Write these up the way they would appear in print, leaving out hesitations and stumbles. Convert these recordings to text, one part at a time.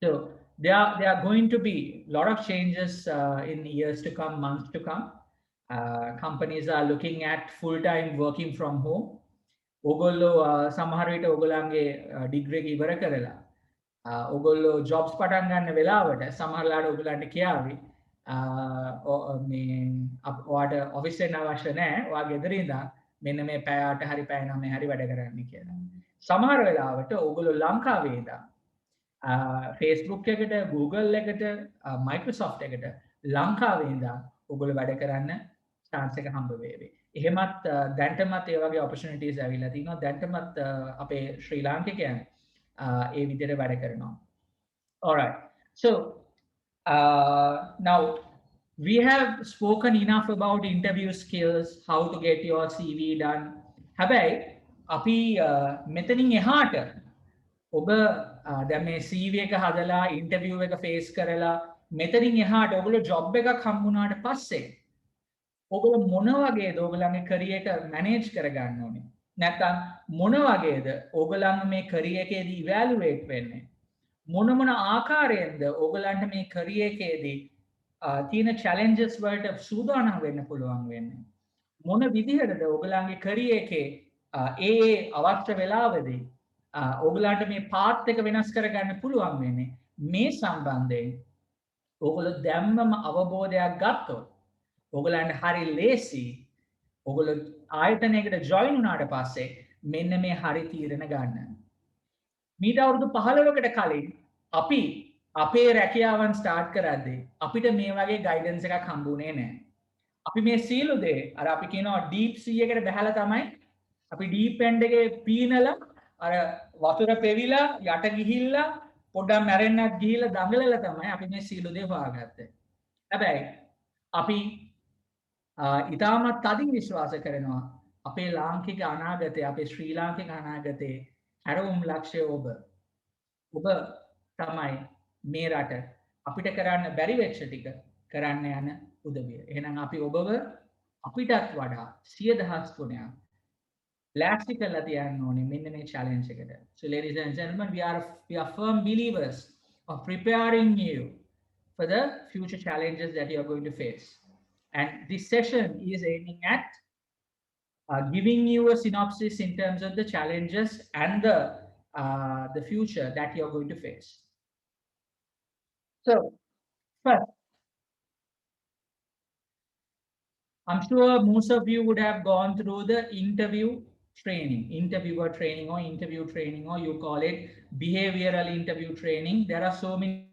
So there are going to be a lot of changes in years to come, months to come. Companies are looking at full-time working from home. ඕගොල්ලෝ සමහර විට ඔයගොල්ලන්ගේ degree එක ඉවර කරලා ඔයගොල්ලෝ Jobs පටන් ගන්න වෙලාවට සමහරලාට ඔයගොල්ලන්ට කියාවි මේ ඔයාට ඔෆිස් එන්න අවශ්‍ය නැහැ. ඔයා ගෙදර ඉඳන් මෙන්න මේ පැය 8 හරි පැය 9 හරි වැඩ කරන්න කියලා. සමහර වෙලාවට ඔයගොල්ලෝ ලංකාවේ ඉඳන් Facebook එකට Google එකට Microsoft එකට ලංකාවේ ඉඳන් ඔයගොල්ලෝ වැඩ කරන්න chance එක හම්බ වේවි. එහෙමත් දැන්ටමත් ඒ වගේ opportunities ඇවිල්ලා තිනවා. දැන්ටමත් අපේ ශ්‍රී ලාංකිකයන් ඒ විදිහට වැඩ කරනවා. All right. So now we have spoken enough about interview skills, how to get your CV done. හැබැයි අපි මෙතනින් එහාට ඔබ දැන් මේ CV එක හදලා ඉන්ටර්විව් එක ෆේස් කරලා මෙතනින් එහාට ඔයගොල්ලෝ ජොබ් එකක් හම්බුනාට පස්සේ ඔයගොල්ලෝ මොන වගේද ඔයගොල්ලන්ගේ කැරියර් එක මැනේජ් කරගන්න ඕනේ? නැත්නම් මොන වගේද ඔයගොල්ලන් මේ කැරියර් එකේදී ඉවැලුවේට් වෙන්නේ? මොන මොන ආකාරයෙන්ද ඔයගොල්ලන්ට මේ කැරියර් එකේදී තියෙන challenges වලට සූදානම් වෙන්න පුළුවන් වෙන්නේ? මොන විදිහටද ඔයගොල්ලන්ගේ කැරියර් එකේ ඒ අවශ්‍ය වෙලාවෙදී ඔයගොල්ලන්ට මේ පාත් එක වෙනස් කරගන්න පුළුවන් වෙන්නේ? මේ සම්බන්ධයෙන් ඔයගොල්ලෝ දැම්මම අවබෝධයක් ගත්තොත් ඔයගොල්ලන්ට හරි ලේසි ඔයගොල්ලෝ ආයතනයකට ජොයින් වුණාට පස්සේ මෙන්න මේ හරි තීරණ ගන්න. මීට අවුරුදු 15කට කලින් අපි අපේ රැකියාවන් ස්ටාර්ට් කරද්දී අපිට මේ වගේ ගයිඩන්ස් එකක් හම්බුනේ නැහැ. අපි මේ සීලු දේ අර අපි කියනවා ඩීප් සී එකට බහලා තමයි අපි ඩීප් එන්ඩ් එකේ පීනලා අර වතුර පෙවිලා යට ගිහිල්ලා පොඩ්ඩක් මැරෙන්නත් ගිහිල්ලා දඟලලා තමයි අපි මේ සීලු දේ හොයාගත්තේ. හැබැයි අපි ඉතාමත් තදින් විශ්වාස කරනවා අපේ ලාංකික අනාගතය අපේ ශ්‍රී ලාංකික අනාගතයේ හැරවුම් ලක්ෂ්‍ය ඔබ තමයි මේ රට අපිට කරන්න බැරි වෙච්ච ටික කරන්න යන උදවිය. එහෙනම් අපි ඔබව අපිටත් වඩා 100,000 ගුණයක් ලෑස්ති කරලා තියන්න ඕනේ මෙන්න මේ challenge එකට. So ladies and gentlemen, we are firm believers of preparing you for the future challenges that you are going to face. And this session is aiming at giving you a synopsis in terms of the challenges and the future that you're going to face. So, first, I'm sure most of you would have gone through the interviewer training or interview training, or you call it behavioral interview training. There are so many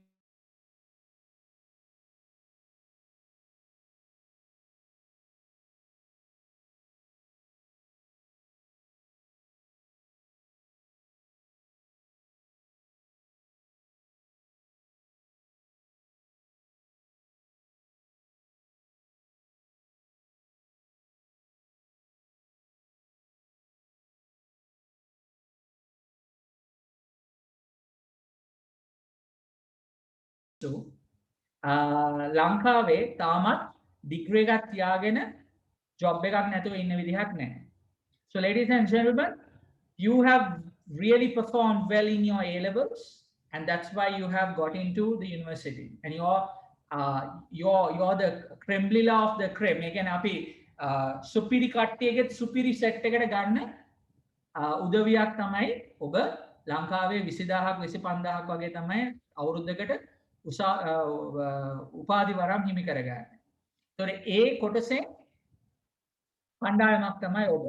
ලංකාවේ තාමත් degree එකක් තියාගෙන job එකක් නැතුව ඉන්න විදිහක් නැහැ. So ladies and gentlemen, you have really performed well in your A levels, and that's why you have got into the university, and you're the creme of the creme. ඒ කියන්නේ අපි සුපිරි කට්ටියගේ සුපිරි සෙට් එකට ගන්න උදවියක් තමයි ඔබ ලංකාවේ 20000ක් 25000ක් වගේ තමයි අවුරුද්දකට උපාධි වරම් හිමි කරගන්න. ඒතොර ඒ කොටසේ කණ්ඩායමක් තමයි ඔබ.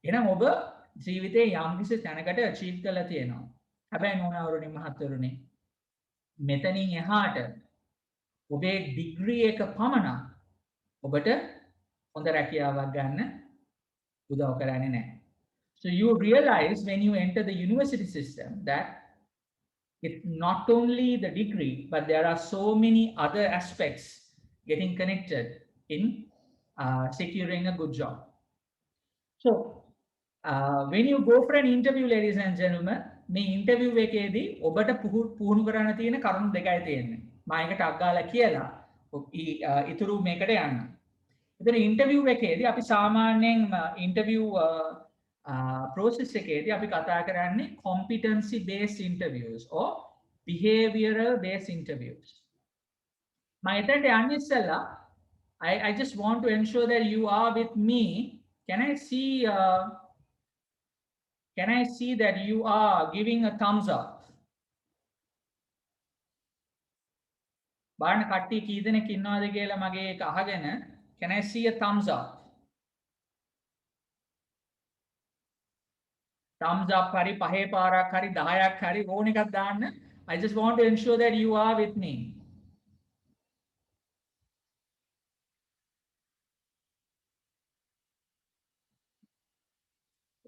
එහෙනම් ඔබ ජීවිතේ යම්කිසි තැනකට අචීව් කරලා තියෙනවා. හැබැයි නෝනාවරුනි මහත්වරුනි මෙතනින් එහාට ඔබේ ඩිග්‍රී එක පමණක් ඔබට හොඳ රැකියාවක් ගන්න උදව් කරන්නේ නැහැ. So you realize when you enter the university system that it's not only the degree, but there are so many other aspects getting connected in securing a good job. So when you go for an interview, ladies and gentlemen, මේ interview එකේදී ඔබට පුහුණු කරන්න තියෙන කරුණු දෙකයි තියෙන්නේ. මම එකට අග්ගාලා කියලා ඉතුරු මේකට යන්න. එතන interview එකේදී අපි සාමාන්‍යයෙන් interview process එකේදී අපි කතා කරන්නේ competency based interviews or behavioral based interviews. I just want to ensure that you are with me. Can I see that you are giving a thumbs up? බලන්න කට්ටිය කී දෙනෙක් ඉන්නවද කියලා මගේ එක අහගෙන. Can I see a thumbs up? Thumbs up hari, පහේ පාරක් hari, 10ක් hari, ඕන එකක් දාන්න. I just want to ensure that you are with me.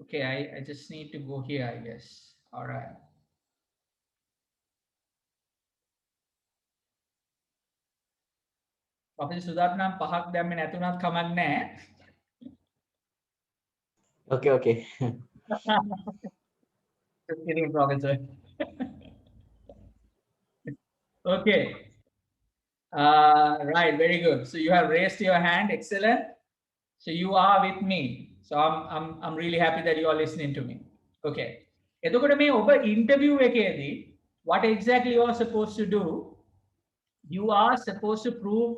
Okay, I just need to go here, I guess. All right. Professor Sudat නම් පහක් දැම්මේ නැතුණත් කමක් නැහැ. Okay. Just kidding, Professor. Okay. Right, very good. So you have raised your hand. Excellent. So you are with me. So I'm really happy that you are listening to me. Okay. එතකොට මේ ඔබ interview එකේදී what exactly you are supposed to do? You are supposed to prove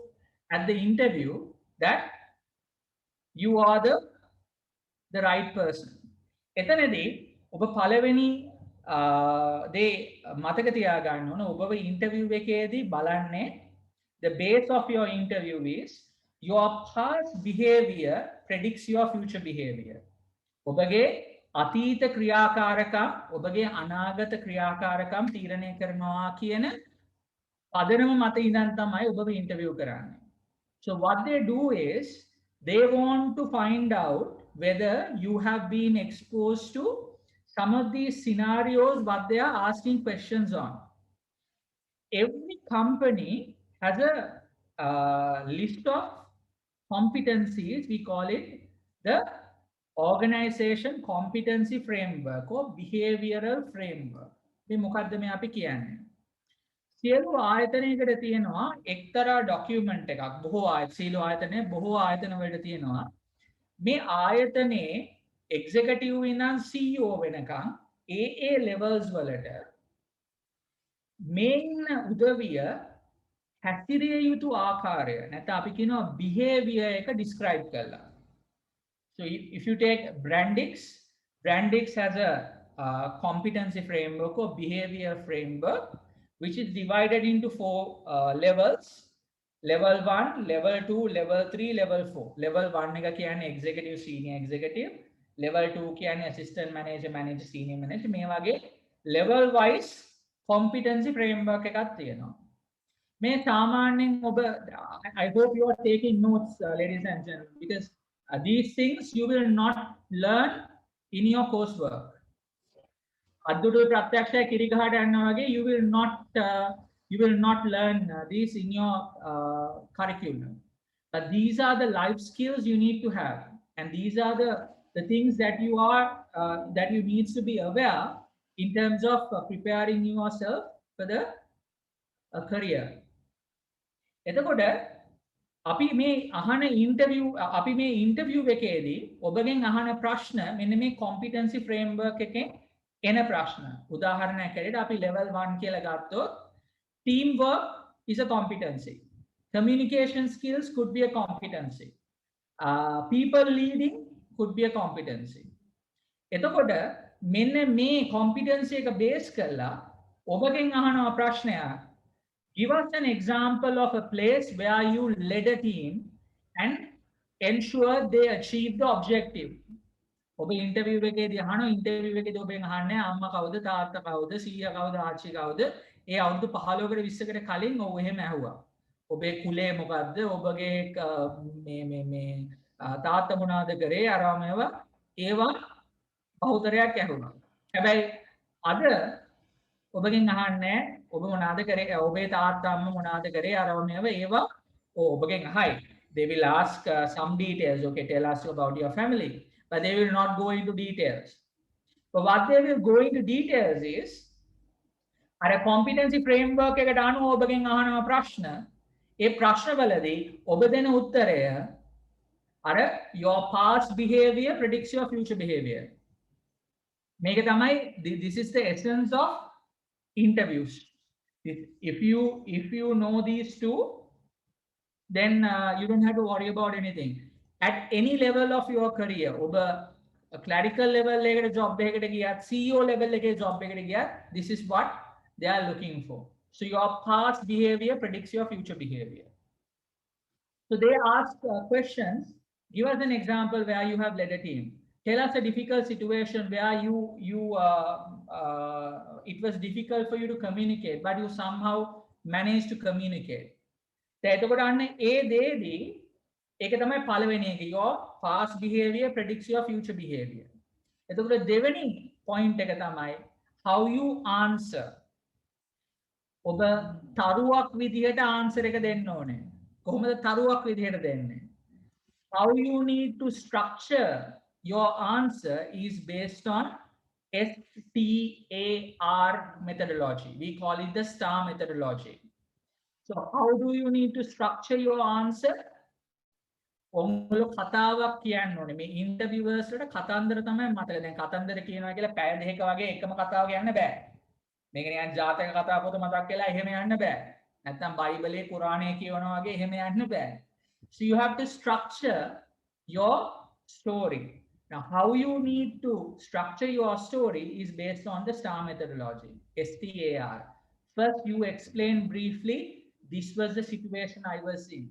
at the interview that you are the right person. එතනදී ඔබ පළවෙනි දේ මතක තියාගන්න ඕන. ඔබව interview එකේදී බලන්නේ the base of your interview is your past behavior predicts your future behavior. ඔබගේ අතීත ක්‍රියාකාරකම් ඔබගේ අනාගත ක්‍රියාකාරකම් තීරණය කරනවා කියන පදනම මත ඉඳන් තමයි ඔබව ඉන්ටර්විව් කරන්නේ. So what they do is they want to find out whether you have been exposed to some of these scenarios what they are asking questions on. Every company has a list of competencies. We call it the organization competency framework or behavioral framework. මේ මොකද්ද මේ අපි කියන්නේ? සියලු ආයතනයකට තියෙනවා එක්තරා document එකක්. බොහෝ සියලු ආයතනයේ බොහෝ ආයතන වලට තියෙනවා. මේ ආයතනයේ එක්සිකියුටිව් ඉඳන් CEO වෙනකන් ඒ levels වලට මේන් උදවිය හැසිරිය යුතු ආකාරය නැත්නම් අපි කියනවා behavior එක describe කරලා. So if you take Brandix has a competency framework or behavior framework which is divided into 4 levels. Level 1, level 2, level 3, level 4. Level 1 එක කියන්නේ executive senior executive. Level 2 කියන්නේ assistant manager manager senior manager. මේ වගේ level wise competency framework එකක් තියෙනවා. මේ සාමාන්‍යයෙන් ඔබ I hope you are taking notes ladies and gentlemen because these things you will not learn in your coursework. අද්දුටු ප්‍රත්‍යක්ෂය කිරිගහට යනවා වගේ you will not learn these in your curriculum. But these are the life skills you need to have, and these are the things that you are that you need to be aware in terms of preparing yourself for the career. එතකොට අපි මේ අහන interview එකේදී ඔබගෙන් අහන ප්‍රශ්න මෙන්න මේ competency framework එකෙන් එන ප්‍රශ්න. උදාහරණයක් ඇරෙන්න අපි level 1 කියලා ගත්තොත් teamwork is a competency. Communication skills could be a competency. People leading could be a competency. එතකොට මෙන්න මේ competency එක base කරලා ඔබගෙන් අහනවා ප්‍රශ්නයක්. Give us an example of a place where you led a team and ensured they achieved the objective. ඔබ interview එකේදී අහන ඉන්ටර්විව් එකේදී ඔබෙන් අහන්නේ අම්මා කවුද තාත්තා කවුද සීයා කවුද ආච්චි කවුද ඒ අවුරුදු 15කට 20කට කලින් ඔව් එහෙම ඇහුවා. ඔබේ කුලය මොකද්ද ඔබගේ මේ තාත්තා මොනවද කරේ අරමේව ඒවා බහුතරයක් ඇහුණා. හැබැයි අද ඔබගෙන් අහන්නේ ඔබ මොනවද කරේ ඔබේ තාත්තා අම්මා මොනවද කරේ අරමේව ඒවා ඔබගෙන් අහයි. They will ask some details. Okay, tell us about your family. But they will not go into details. But what they will go into details is අර competency framework එකට අනුව ඔබගෙන් අහනවා ප්‍රශ්න. ඒ ප්‍රශ්නවලදී ඔබ දෙන උත්තරය අර your past behavior predicts your future behavior. මේක තමයි this is the essence of interviews. If you know these two, then you don't have to worry about anything. At any level of your career, a clerical level job CEO level job this is what they are looking for. So your past behavior predicts your future behavior. So they ask questions. Give us an example where you have led a team. Tell us a difficult situation where it was difficult for you to communicate, but you somehow managed to communicate. එතකොට අන්න ඒ දේදී ඒක තමයි පළවෙනි එක. Your past behavior predicts your future behavior. එතකොට දෙවෙනි point එක තමයි how you answer. ඔබ තරුවක් විදිහට answer එක දෙන්න ඕනේ. කොහොමද තරුවක් විදිහට දෙන්නේ? How you need to structure your answer is based on STAR methodology. We call it the STAR methodology. So how do you need to structure your answer? ඔංගොල්ලෝ කතාවක් කියන්න ඕනේ. මේ ඉන්ටර්වියුවර්ස් වලට කතන්දර තමයි මතක. දැන් කතන්දර කියනවා කියලා පැය දෙකක වගේ එකම කතාව කියන්න බෑ. මේක නිකන් ජාතක කතා පොත මතක් වෙලා එහෙම යන්න බෑ. නැත්නම් බයිබලයේ කුරානයේ කියවනවා වගේ එහෙම යන්න බෑ. So you have to structure your story. Now how you need to structure your story is based on the STAR methodology. STAR. First you explain briefly, this was the situation I was in.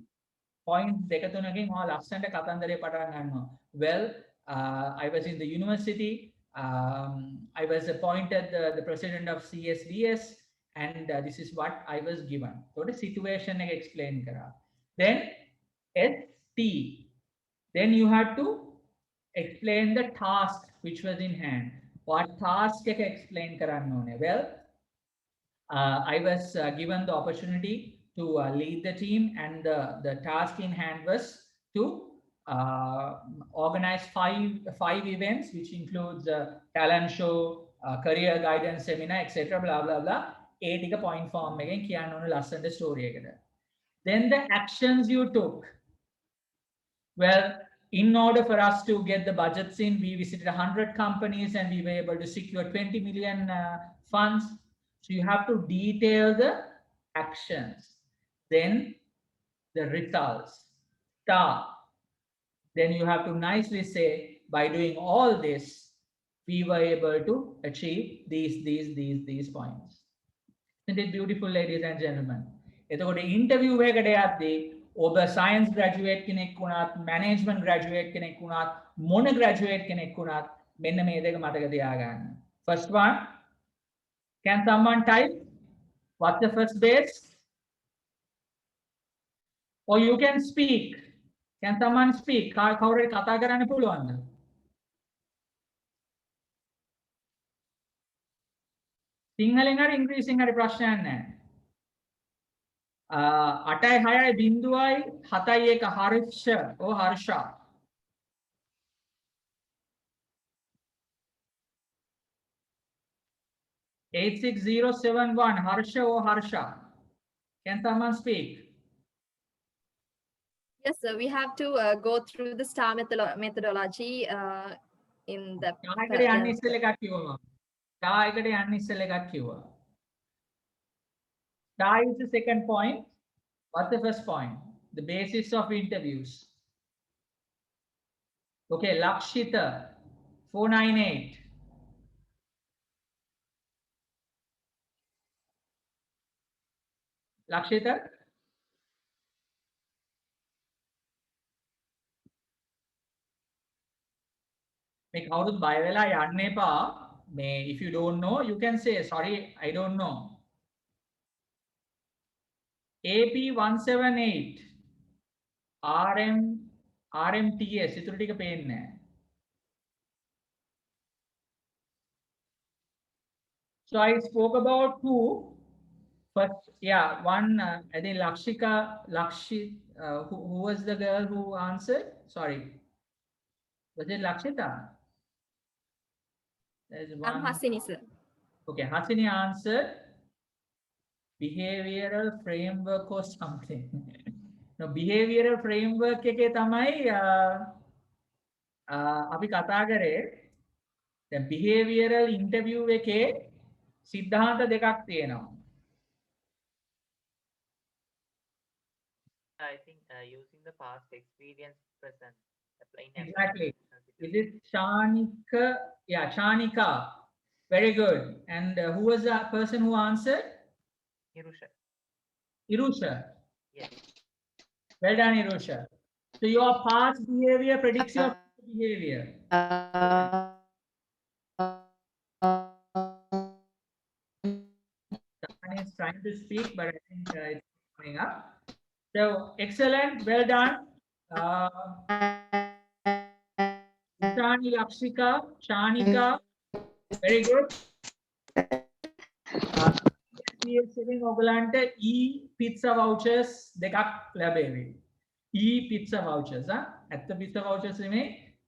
Point දෙක තුනකින් මම ලස්සනට කතන්දරේ පටන් ගන්නවා. Well, I was in the university. I was appointed the president of CSBS, and this is what I was given. So the situation එක explain කරා. Then ST. Then you have to explain the task which was in hand. What task එක explain කරන්න ඕනේ? Well, I was given the opportunity to lead the team, and the task in hand was to organize five events, which includes talent show, career guidance seminar, etc. Blah blah blah. ඒ ටික point form එකෙන් කියන්න ඕන ලස්සනට story එකකට. Then the actions you took. Well, in order for us to get the budgets in, we visited 100 companies and we were able to secure 20 million funds. So you have to detail the actions. Then the results. Star. Then you have to nicely say, by doing all this, we were able to achieve these points. Isn't it beautiful, ladies and gentlemen? එතකොට interview එකකට යද්දී ඔබ science graduate කෙනෙක් වුණත්, management graduate කෙනෙක් වුණත්, මොන graduate කෙනෙක් වුණත් මෙන්න මේ දෙක මතක තියාගන්න. First one, can someone type? What's the first base? Or you can speak. Can someone speak? කවුරුහරි කතා කරන්න පුළුවන්ද? සිංහලෙන් හරි ඉංග්‍රීසියෙන් හරි ප්‍රශ්නයක් නැහැ. 8.6.0.71 Harsha or harsha. (86071) harsha or harsha. Can someone speak? Yes, sir. We have to go through the STAR methodology in the. තායකට යන්න ඉස්සෙල්ලා එකක් කිව්වා. තායකට යන්න ඉස්සෙල්ලා එකක් කිව්වා. Star is the second point. What's the first point? The basis of interviews. Okay, Lakshita 498. Lakshita? Make කවුරුත් බය වෙලා යන්න එපා. If you don't know, you can say, sorry, I don't know. AP178 RMTS ඉතුරු ටික පේන්නේ නැහැ. So I spoke about two. First, yeah, one, I think who was the girl who answered? Sorry. Was it Lakshita? There's one. Hasini, sir. Okay, Hasini answered behavioral framework or something. No, behavioral framework එකේ තමයි අපි කතා කරේ. දැන් behavioral interview එකේ සිද්ධාන්ත දෙකක් තියෙනවා. I think using the past experience present, applying Exactly. application Is situation. it Shanika? Yeah, Shanika. Very good. And who was the person who answered? Irusha. Irusha. Yes. Well done, Irusha. So your past behavior predicts your future behavior. Someone is trying to speak, but I think it's coming up. So excellent. Well done. Ishani, Lakshika, Shanika. Very good. සෙලින් ඔගලන්ට E pizza vouchers දෙකක් ලැබේවි. E pizza vouchers ඇත්ත pizza vouchers නෙමේ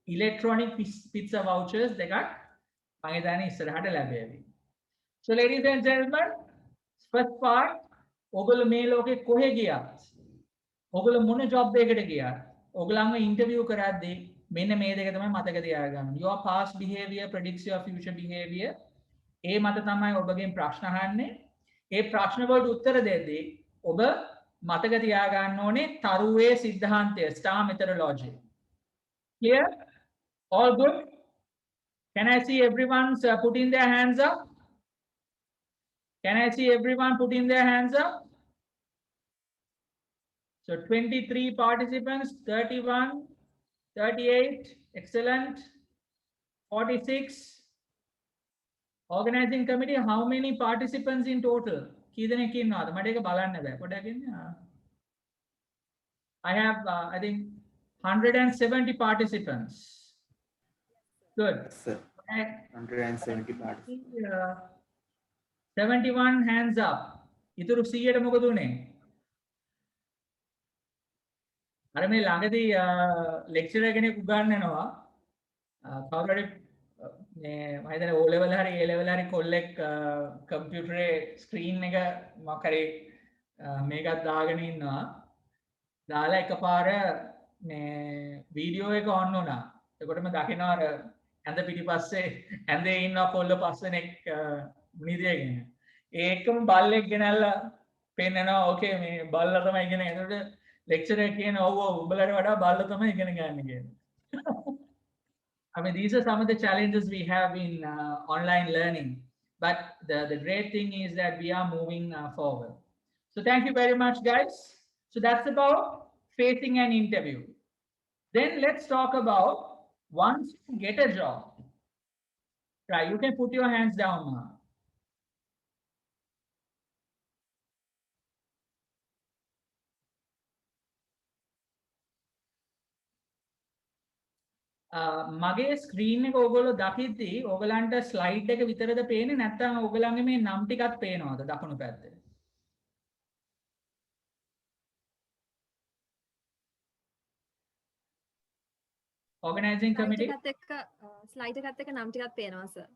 electronic pizza vouchers දෙකක් මම හිතන්නේ ඉස්සරහට ලැබේවි. So ladies and gentlemen, first part ඔගොල්ලෝ මේ ලෝකේ කොහෙ ගියත් ඔගොල්ලෝ මොන ජොබ් එකකට ගියත් ඔගලන්ව ඉන්ටර්වියු කරද්දී මෙන්න මේ දෙක තමයි මතක තියාගන්න. Your past behavior predicts your future behavior. ඒ මත තමයි ඔබගෙන් ප්‍රශ්න අහන්නේ. ඒ ප්‍රශ්න වලට උත්තර දෙද්දී ඔබ මතක තියාගන්න ඕනේ තරුවේ සිද්ධාන්තය star methodology. Clear? All good? Can I see everyone's putting their hands up? Can I see everyone putting their hands up? So 23 participants, 31, 38, excellent. 46. Organizing committee, how many participants in total? කී දෙනෙක් ඉන්නවද? මට ඒක බලන්න බෑ. පොඩ්ඩක් ඉන්න. I have, I think, 170 participants. Good. Sir, 170 participants. 71 hands up. ඉතුරු 100ට මොකද උනේ? අර මේ ළඟදී ලෙක්චරර් කෙනෙක් උගන්වනවා. කවුරු හරි මේ මම හිතන්නේ O level හරි A level හරි කොල්ලෙක් කම්පියුටරේ ස්ක්‍රීන් එක මොකක් හරි මේකක් දාගෙන ඉන්නවා. දාලා එකපාර මේ වීඩියෝ එක ඔන් වුණා. එතකොටම දකිනවා අර ඇඳ පිටිපස්සේ ඇඳේ ඉන්නවා කොල්ල පස් දෙනෙක් නිදියගෙන. ඒකම බල්ලෙක් ගෙනල්ලා පෙන්නනවා ඕකේ මේ බල්ලා තමයි ඉගෙන ගන්න. එතකොට ලෙක්චරර් කියන ඔව් ඔව් උඹලට වඩා බල්ලා තමයි ඉගෙන ගන්න කියන්නේ. I mean, these are some of the challenges we have in online learning, but the great thing is that we are moving forward. So thank you very much, guys. So that's about facing an interview. Then let's talk about once you get a job. Right, you can put your hands down now. මගේ screen එක ඕගොල්ලෝ දකිද්දී ඕගලන්ට slide එක විතරද පේන්නේ නැත්නම් ඕගලන්ගේ මේ නම් ටිකක් පේනවද දකුණු පැත්තේ? Organizing committee ස්ලයිඩ් එකත් එක්ක නම් ටිකක් පේනවා සර්.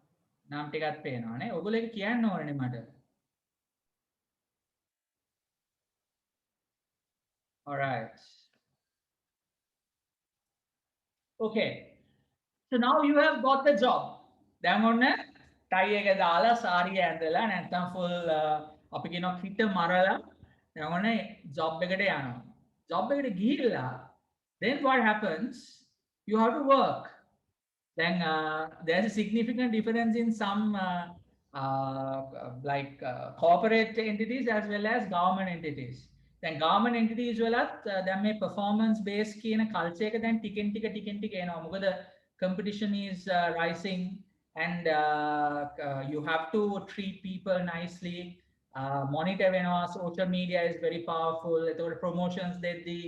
නම් ටිකක් පේනවනේ. ඔයගොල්ලෝ ඒක කියන්න ඕනේ මට. All right. Okay. So now you have got the job. දැන් ඔන්න ටයි එක දාලා සාරිය ඇඳලා නැත්නම් ෆුල් අපි කියනවා කිට මරලා දැන් ඔන්න ජොබ් එකට යනවා. ජොබ් එකට ගිහිල්ලා then what happens? You have to work. Then there's a significant difference in some corporate entities as well as government entities. Then government entities වලත් දැන් මේ performance based කියන culture එක දැන් ටිකෙන් ටික එනවා. මොකද competition is rising and you have to treat people nicely. Monitor වෙනවා. Social media is very powerful. එතකොට promotions දෙද්දී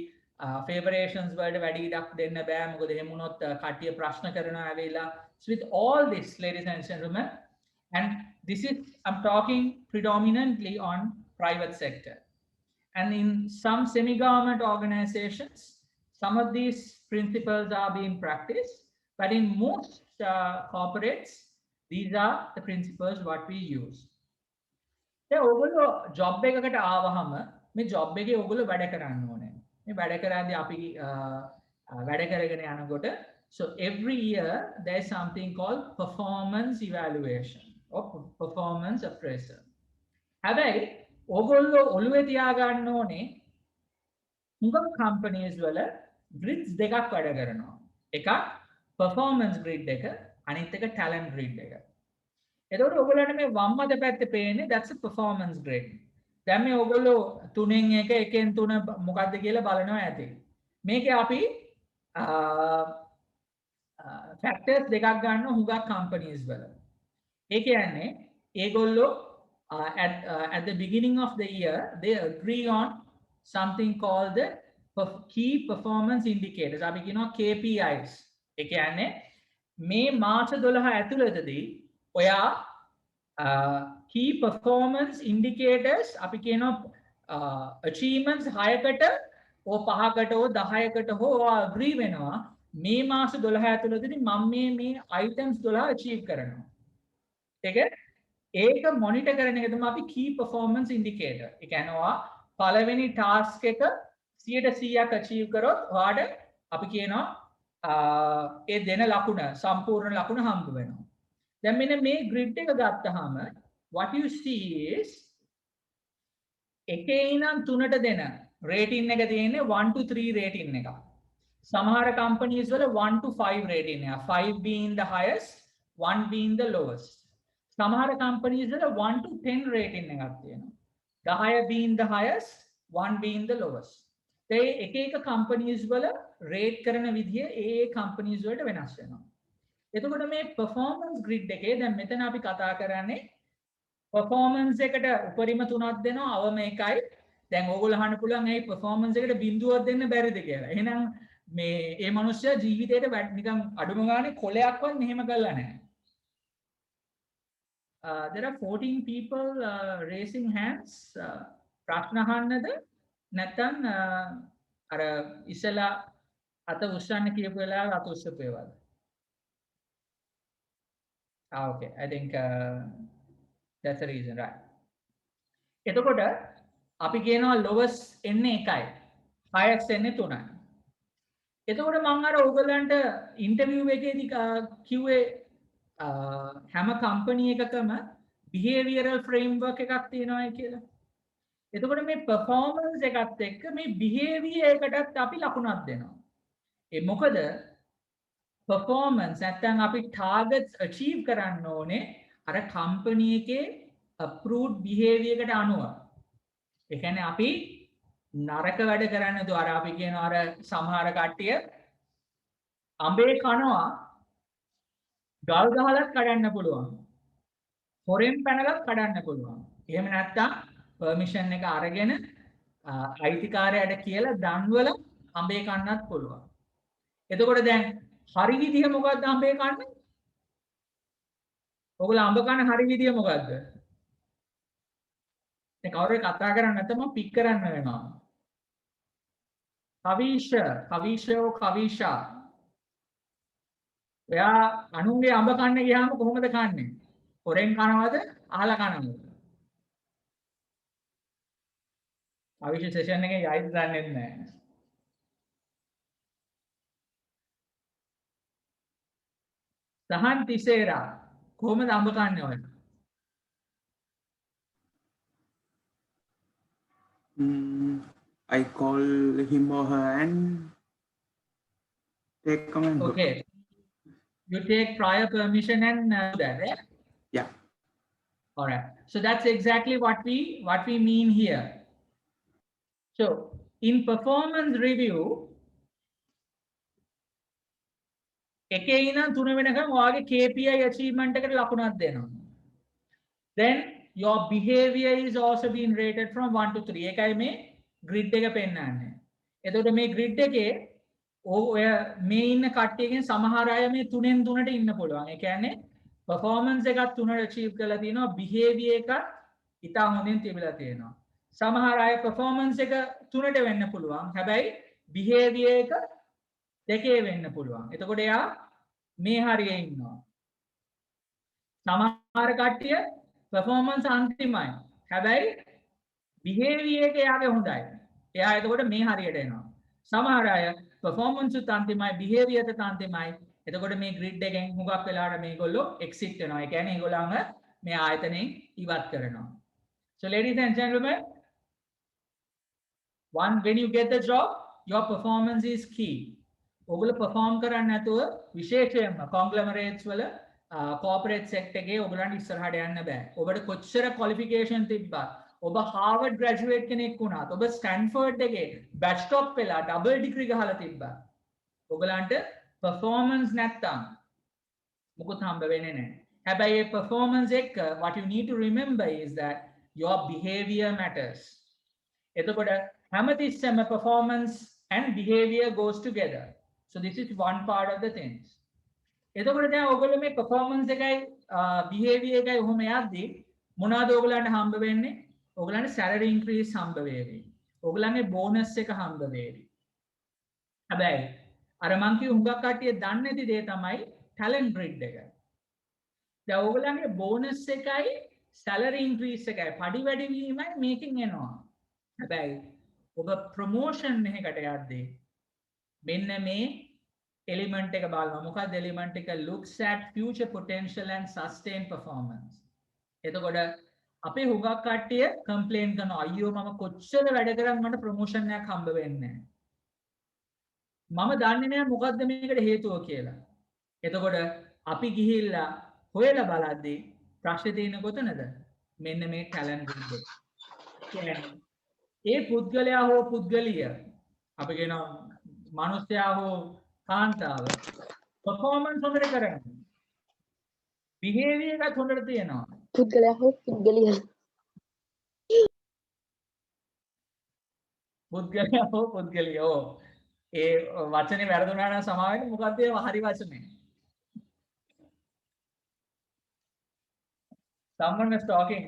favoritions වලට වැඩි ඉඩක් දෙන්න බෑ. මොකද එහෙම වුණොත් කට්ටිය ප්‍රශ්න කරනවා ඇවිල්ලා. So with all this, ladies and gentlemen, and this is I'm talking predominantly on private sector. And in some semi-government organizations, some of these principles are being practiced, but in most corporates, these are the principles what we use. දැන් ඔයගොල්ලෝ job එකකට ආවහම මේ job එකේ ඔයගොල්ලෝ වැඩ කරන්න ඕනේ. මේ වැඩ කරද්දී අපි වැඩ කරගෙන යනකොට so every year there is something called performance evaluation or performance appraisal. හැබැයි ඔයගොල්ලෝ ඔළුවේ තියාගන්න ඕනේ හුඟක් companies වල grids දෙකක් වැඩ කරනවා. එකක් performance grid එක, අනිත් එක talent grid එක. එතකොට ඔයගොල්ලන්ට මේ වම් අත පැත්තේ පේන්නේ that's a performance grid. දැන් මේ ඔයගොල්ලෝ තුනෙන් එක එකෙන් තුන මොකද්ද කියලා බලනවා ඇති. මේකේ අපි factors දෙකක් ගන්න හුඟක් companies වල. ඒ කියන්නේ ඒගොල්ලෝ at the beginning of the year they agree on something called the key performance indicators. අපි කියනවා KPIs. ඒ කියන්නේ මේ මාස 12 ඇතුළතදී ඔයා key performance indicators අපි කියනවා achievements 6කට ඕ 5කට ඕ 10කට හෝ agree වෙනවා මේ මාස 12 ඇතුළතදී මම මේ items 12 achieve කරනවා. ඒක මොනිටර් කරන එක තමයි අපි key performance indicator. ඒ කියන්නේ ඔයා පළවෙනි task එක 100%ක් achieve කරොත් ඔයාට අපි කියනවා ඒ දෙන ලකුණ සම්පූර්ණ ලකුණ හම්බ වෙනවා. දැන් මෙන්න මේ grid එක ගත්තාම what you see is එකේ ඉඳන් 3ට දෙන rating එක තියෙන්නේ 1 to 3 rating එක. සමහර companies වල 1 to 5 rating එක. 5 being the highest, 1 being the lowest. සමහර companies වල 1 to 10 rating එකක් තියෙනවා. 10 being the highest, 1 being the lowest. ඒ එක companies වල rate කරන විදිය ඒ companies වලට වෙනස් වෙනවා. එතකොට මේ performance grid එකේ දැන් මෙතන අපි කතා කරන්නේ performance එකට උපරිම 3ක් දෙනවා අවම 1යි. දැන් ඕගොල්ලෝ අහන්න පුළුවන් ඒ performance එකට බිඳුවක් දෙන්න බැරිද කියලා. එහෙනම් මේ ඒ මිනිස්සයා ජීවිතේට නිකන් අඩුම ගානේ කොලයක්වත් මෙහෙම කරලා නැහැ. There are 14 people raising hands. ප්‍රශ්න අහන්නද නැත්නම් අර ඉස්සලා අත උස්සන්න කියපු වෙලාව අත උස්සපු ඒවාද? Okay, I think that's the reason, right? එතකොට අපි කියනවා lowest එන්නේ 1යි, highest එන්නේ 3යි. එතකොට මම අර ඔයගලන්ට ඉන්ටර්විව් එකේදී කිව්වේ හැම කම්පැනි එකකම behavioral framework එකක් තියෙනවා කියලා. එතකොට මේ performance එකත් එක්ක මේ behavior එකටත් අපි ලකුණක් දෙනවා. ඒ මොකද performance නැත්නම් අපි targets achieve කරන්න ඕනේ අර company එකේ approved behavior එකට අනුව. ඒ කියන්නේ අපි නරක වැඩ කරන්නේ તો අර අපි කියනවා අර සමහර කට්ටිය අඹේ කනවා ගල් ගහලත් කඩන්න පුළුවන්. හොරෙන් පැනලත් කඩන්න පුළුවන්. එහෙම නැත්නම් permission එක අරගෙන අයිතිකාරයාට කියලා දන්වල අඹේ කන්නත් පුළුවන්. එතකොට දැන් හරි විදිය මොකක්ද අඹේ කන්නේ? ඔයගොල්ලෝ අඹ කන හරි විදිය මොකක්ද? දැන් කවුරු කතා කරන්නේ නැත්නම් මම පික් කරන්න වෙනවා. කවිෂා. එයා අනුන්ගේ අඹ කන්න ගියාම කොහොමද කන්නේ? හොරෙන් කනවද? අහලා කනවද? කවිෂ සෙෂන් එකේ යයිද දන්නේ නැහැ. සහන් තිසේරා කොහොමද අඹ කන්නේ ඔය? I call him or her and take command. Okay. You take prior permission and do that, right? Yeah. All right. So that's exactly what we mean here. So in performance review, එකේ ඉඳන් 3 වෙනකම් ඔයාගේ KPI achievement එකට ලකුණක් දෙනවා. Then your behavior is also being rated from 1 to 3. ඒකයි මේ grid එක පෙන්නන්නේ. එතකොට මේ grid එකේ ඔය මේ ඉන්න කට්ටියකින් සමහර අය මේ 3න් 3ට ඉන්න පුළුවන්. ඒ කියන්නේ performance එකත් 3ට achieve කරලා තියෙනවා, behavior එකත් ඉතා හොඳින් තිබිලා තියෙනවා. සමහර අය performance එක 3ට වෙන්න පුළුවන්. හැබැයි behavior එක 2 වෙන්න පුළුවන්. එතකොට එයා මේ හරියේ ඉන්නවා. සමහර කට්ටිය performance අන්තිමයි. හැබැයි behavior එක එයාගේ හොඳයි. එයා එතකොට මේ හරියට එනවා. සමහර අය performance උත් අන්තිමයි, behavior උත් අන්තිමයි. එතකොට මේ grid එකෙන් හුඟක් වෙලාවට මේගොල්ලෝ exit වෙනවා. ඒ කියන්නේ ඒගොල්ලන්ව මේ ආයතනයෙන් ඉවත් කරනවා. So ladies and gentlemen, When you get the job, your performance is key. ඔගොල්ලෝ perform කරන්නේ නැතුව විශේෂයෙන්ම conglomerates වල corporate sector එකේ ඔයගලන්ට ඉස්සරහට යන්න බෑ. ඔබට කොච්චර qualification තිබ්බත්, ඔබ Harvard graduate කෙනෙක් වුණත්, ඔබ Stanford එකේ batch top වෙලා double degree ගහලා තිබ්බත්, ඔයගලන්ට performance නැත්තම් මොකුත් හම්බ වෙන්නේ නැහැ. හැබැයි මේ performance එක what you need to remember is that your behavior matters. එතකොට හැමතිස්සෙම performance and behavior goes together. So this is one part of the things. එතකොට දැන් ඔයගොල්ලෝ මේ performance එකයි behavior එකයි ඔහොම යද්දී මොනවද ඔයගලන්ට හම්බ වෙන්නේ? ඔයගලන්ට salary increase හම්බ වේවි. ඔයගලන්ගේ bonus එක හම්බ වේවි. හැබැයි අර මං කිව්ව හුඟක් කට්ටිය දන්නේ නැති දේ තමයි talent grid එක. දැන් ඔයගලන්ගේ bonus එකයි salary increase එකයි පඩි වැඩි වීමයි මේකෙන් එනවා. හැබැයි ඔබ promotion එකකට යද්දී මෙන්න මේ element එක බලනවා. මොකක්ද element එක? looks at future potential and sustained performance. එතකොට අපේ හුඟක් කට්ටිය complain කරනවා අයියෝ මම කොච්චර වැඩ කරන් මට promotion එකක් හම්බ වෙන්නේ නැහැ. මම දන්නේ නැහැ මොකද්ද මේකට හේතුව කියලා. එතකොට අපි ගිහිල්ලා හොයලා බලද්දී ප්‍රශ්නේ තියෙන්නේ කොතනද? මෙන්න මේ talent grid එක. කියන්නේ ඒ පුද්ගලයා හෝ පුද්ගලිය අපි කියනවා මිනිස්යා හෝ කාන්තාව performance හොඳට කරනවා. behavior එකත් හොඳට තියෙනවා. පුද්ගලයා හෝ පුද්ගලිය. පුද්ගලයා හෝ පුද්ගලිය. ඕ ඒ වචනේ වැරදුනා නම් සමාව වෙන්න. මොකක්ද ඒ හරි වචනේ? Someone is talking.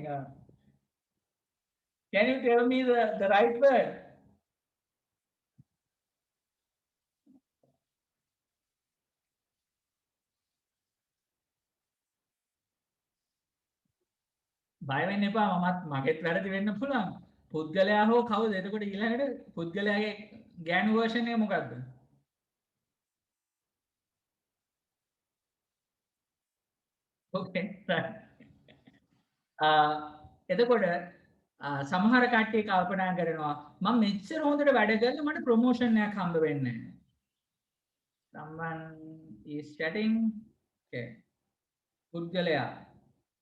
Can you tell me the right word? බය වෙන්න එපා. මගේත් වැරදි වෙන්න පුළුවන්. පුද්ගලයා හෝ කවුද? එතකොට ඊළඟට පුද්ගලයාගේ ගෑනු version එක මොකද්ද? Okay. එතකොට සමහර කට්ටිය කල්පනා කරනවා මම මෙච්චර හොඳට වැඩ කරලා මට ප්‍රොමෝෂන් එකක් හම්බ වෙන්නේ නැහැ. Someone is chatting. Okay. පුද්ගලයා.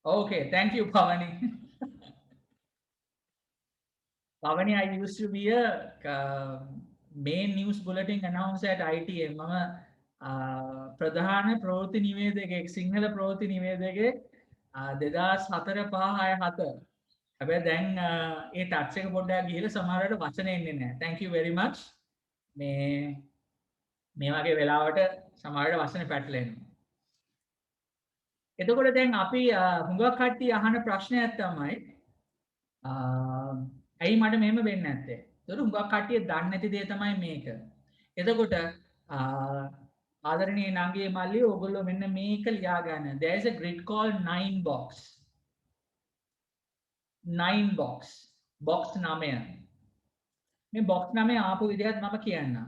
Okay, thank you Pavani. Pavani, I used to be a main news bulletin announcer at ITM. මම ප්‍රධාන ප්‍රවෘත්ති නිවේදකයෙක් සිංහල ප්‍රවෘත්ති නිවේදකයෙක් 2004-5-6-7. හැබැයි දැන් ඒ ටච් එක පොඩ්ඩක් ගිහලා සමහරවිට වචන එන්නේ නැහැ. Thank you very much. මේ වගේ වෙලාවට සමහරවිට වචන පැටලෙනවා. එතකොට දැන් අපි හුඟක් කට්ටිය අහන ප්‍රශ්නයක් තමයි ඇයි මට මෙහෙම වෙන්නේ නැත්තේ? ඒතකොට හුඟක් කට්ටිය දන්නේ නැති දේ තමයි මේක. එතකොට ආදරණීය නංගී මල්ලි ඔයගොල්ලෝ මෙන්න මේක ලියා ගන්න. There is a grid called 9 box. 9 box. box 9. මේ box 9 ආපු විදිහත් මම කියන්නම්.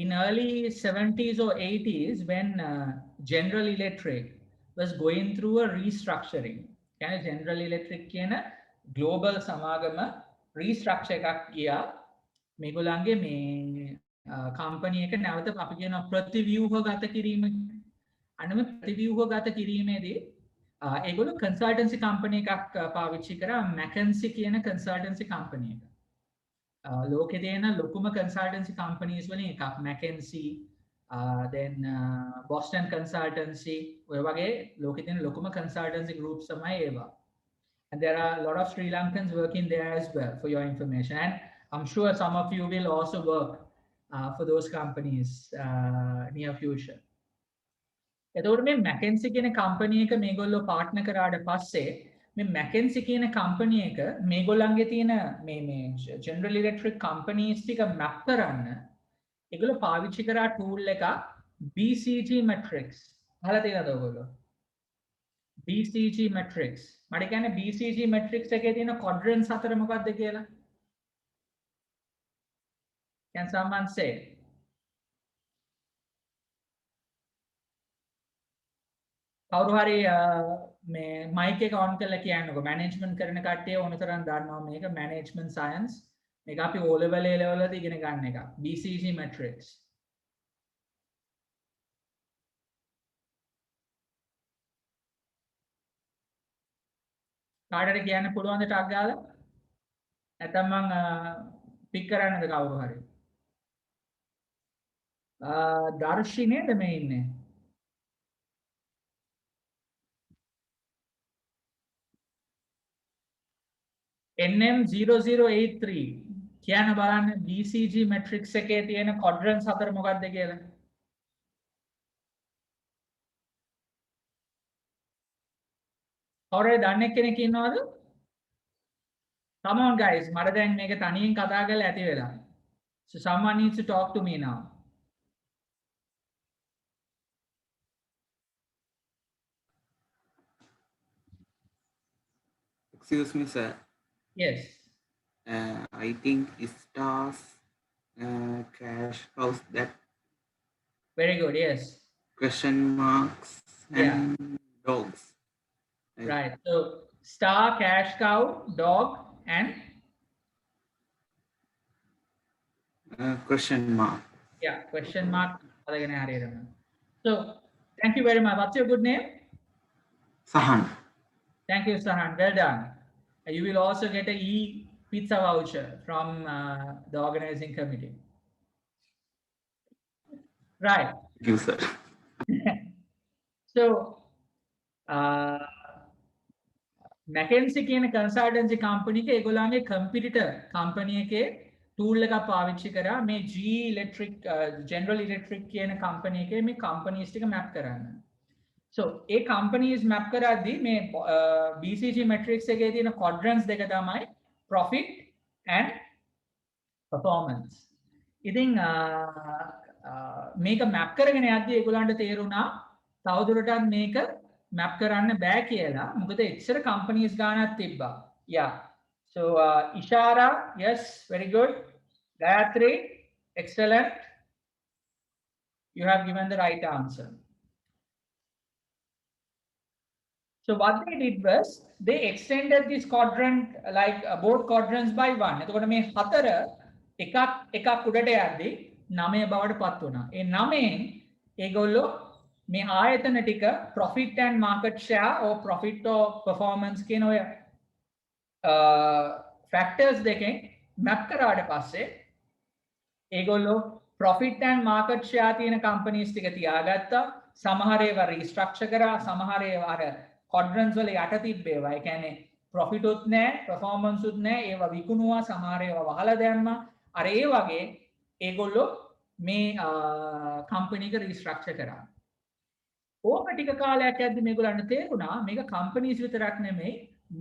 In early 70s or 80s when General Electric was going through a restructuring. කියන්නේ General Electric කියන global සමාගම restructure එකක් ගියා. මේගොල්ලන්ගේ මේ company එක නැවත අපි කියන ප්‍රතිව්‍යුහගත කිරීම. අන්නම ප්‍රතිව්‍යුහගත කිරීමේදී ඒගොල්ලෝ consultancy company එකක් පාවිච්චි කරා McKinsey කියන consultancy company එක. ලෝකේ තියෙන ලොකුම consultancy companies වලින් එකක් McKinsey, then Boston Consultancy ඔය වගේ ලෝකේ තියෙන ලොකුම consultancy groups තමයි ඒවා. And there are a lot of Sri Lankans working there as well, for your information. And I'm sure some of you will also work for those companies near future. එතකොට මේ McKinsey කියන company එක මේගොල්ලෝ partner කරාට පස්සේ මේ McKinsey කියන company එක මේගොල්ලන්ගේ තියෙන මේ General Electric companies ටික map කරන්න ඒගොල්ලෝ පාවිච්චි කරා tool එකක් BCG matrix. අහලා තියෙනවද ඔයගොල්ලෝ? BCG matrix. මට කියන්නේ BCG matrix එකේ තියෙන quadrants හතර මොකක්ද කියලා? Can someone say? කවුරු හරි මේ මයික් එක ඔන් කරලා කියන්නකෝ මැනේජ්මන්ට් කරන කට්ටිය ඕන තරම් දන්නවා මේක මැනේජ්මන්ට් සයන්ස් මේක අපි O level A level වලදී ඉගෙන ගන්න එක BCG matrix කාටට කියන්න පුළුවන්ද ටක් ගාලා නැත්නම් මං පික් කරන්නද කවුරු හරි දර්ශිනේද මේ ඉන්නේ NM0083 කියන බලන්න BCG matrix එකේ තියෙන quadrants හතර මොකක්ද කියලා කවුරුහරි දන්නේ කෙනෙක් ඉන්නවද Come on guys මට දැන් මේක තනියෙන් කතා කරලා ඇති වෙලා so someone needs to talk to me now Excuse me, sir. yes I think stars, cash house, that very good yes question marks and dogs. right so star cash cow dog and Question mark. yeah question mark අදගෙන හරියටම so thank you very much what's your good name Sahan. thank you Sahan well done you will also get a pizza voucher from the organizing committee right Thank you, sir. so McKinsey කියන consultancy company එක ඒගොල්ලන්ගේ competitor company එකේ tool එකක් පාවිච්චි කරා මේ GE Electric General Electric කියන company එකේ මේ companies ටික map කරන්න. So ඒ companies map කරද්දී මේ BCG matrix එකේ තියෙන quadrants දෙක තමයි profit and performance. ඉතින් මේක map කරගෙන යද්දී ඒගොල්ලන්ට තේරුණා තවදුරටත් මේක map කරන්න බෑ කියලා. මොකද එච්චර companies ගානක් තිබ්බා. Yeah. So Ishara, yes, very good. Gayatri, excellent. You have given the right answer. So what they did was they extended this quadrant like both quadrants by one. එතකොට මේ හතර එකක් උඩට යද්දී 9 බවට පත් වුණා. ඒ 9න් ඒගොල්ලෝ මේ ආයතන ටික profit and market share or profit or performance කියන ඔය factors දෙකෙන් map කරාට පස්සේ ඒගොල්ලෝ profit and market share තියෙන companies ටික තියාගත්තා සමහර ඒවා restructure කරා සමහර ඒවා අර quadrants වල යට තිබ්බේවා ඒ කියන්නේ profit උත් නැහැ performance උත් නැහැ ඒවා විකුණුවා සමහර ඒවා වහලා දැම්මා අර ඒ වගේ ඒගොල්ලෝ මේ company එක restructure කරා ඕක ටික කාලයක් යද්දි මේගොල්ලන්ට තේරුණා මේක companies විතරක් නෙමෙයි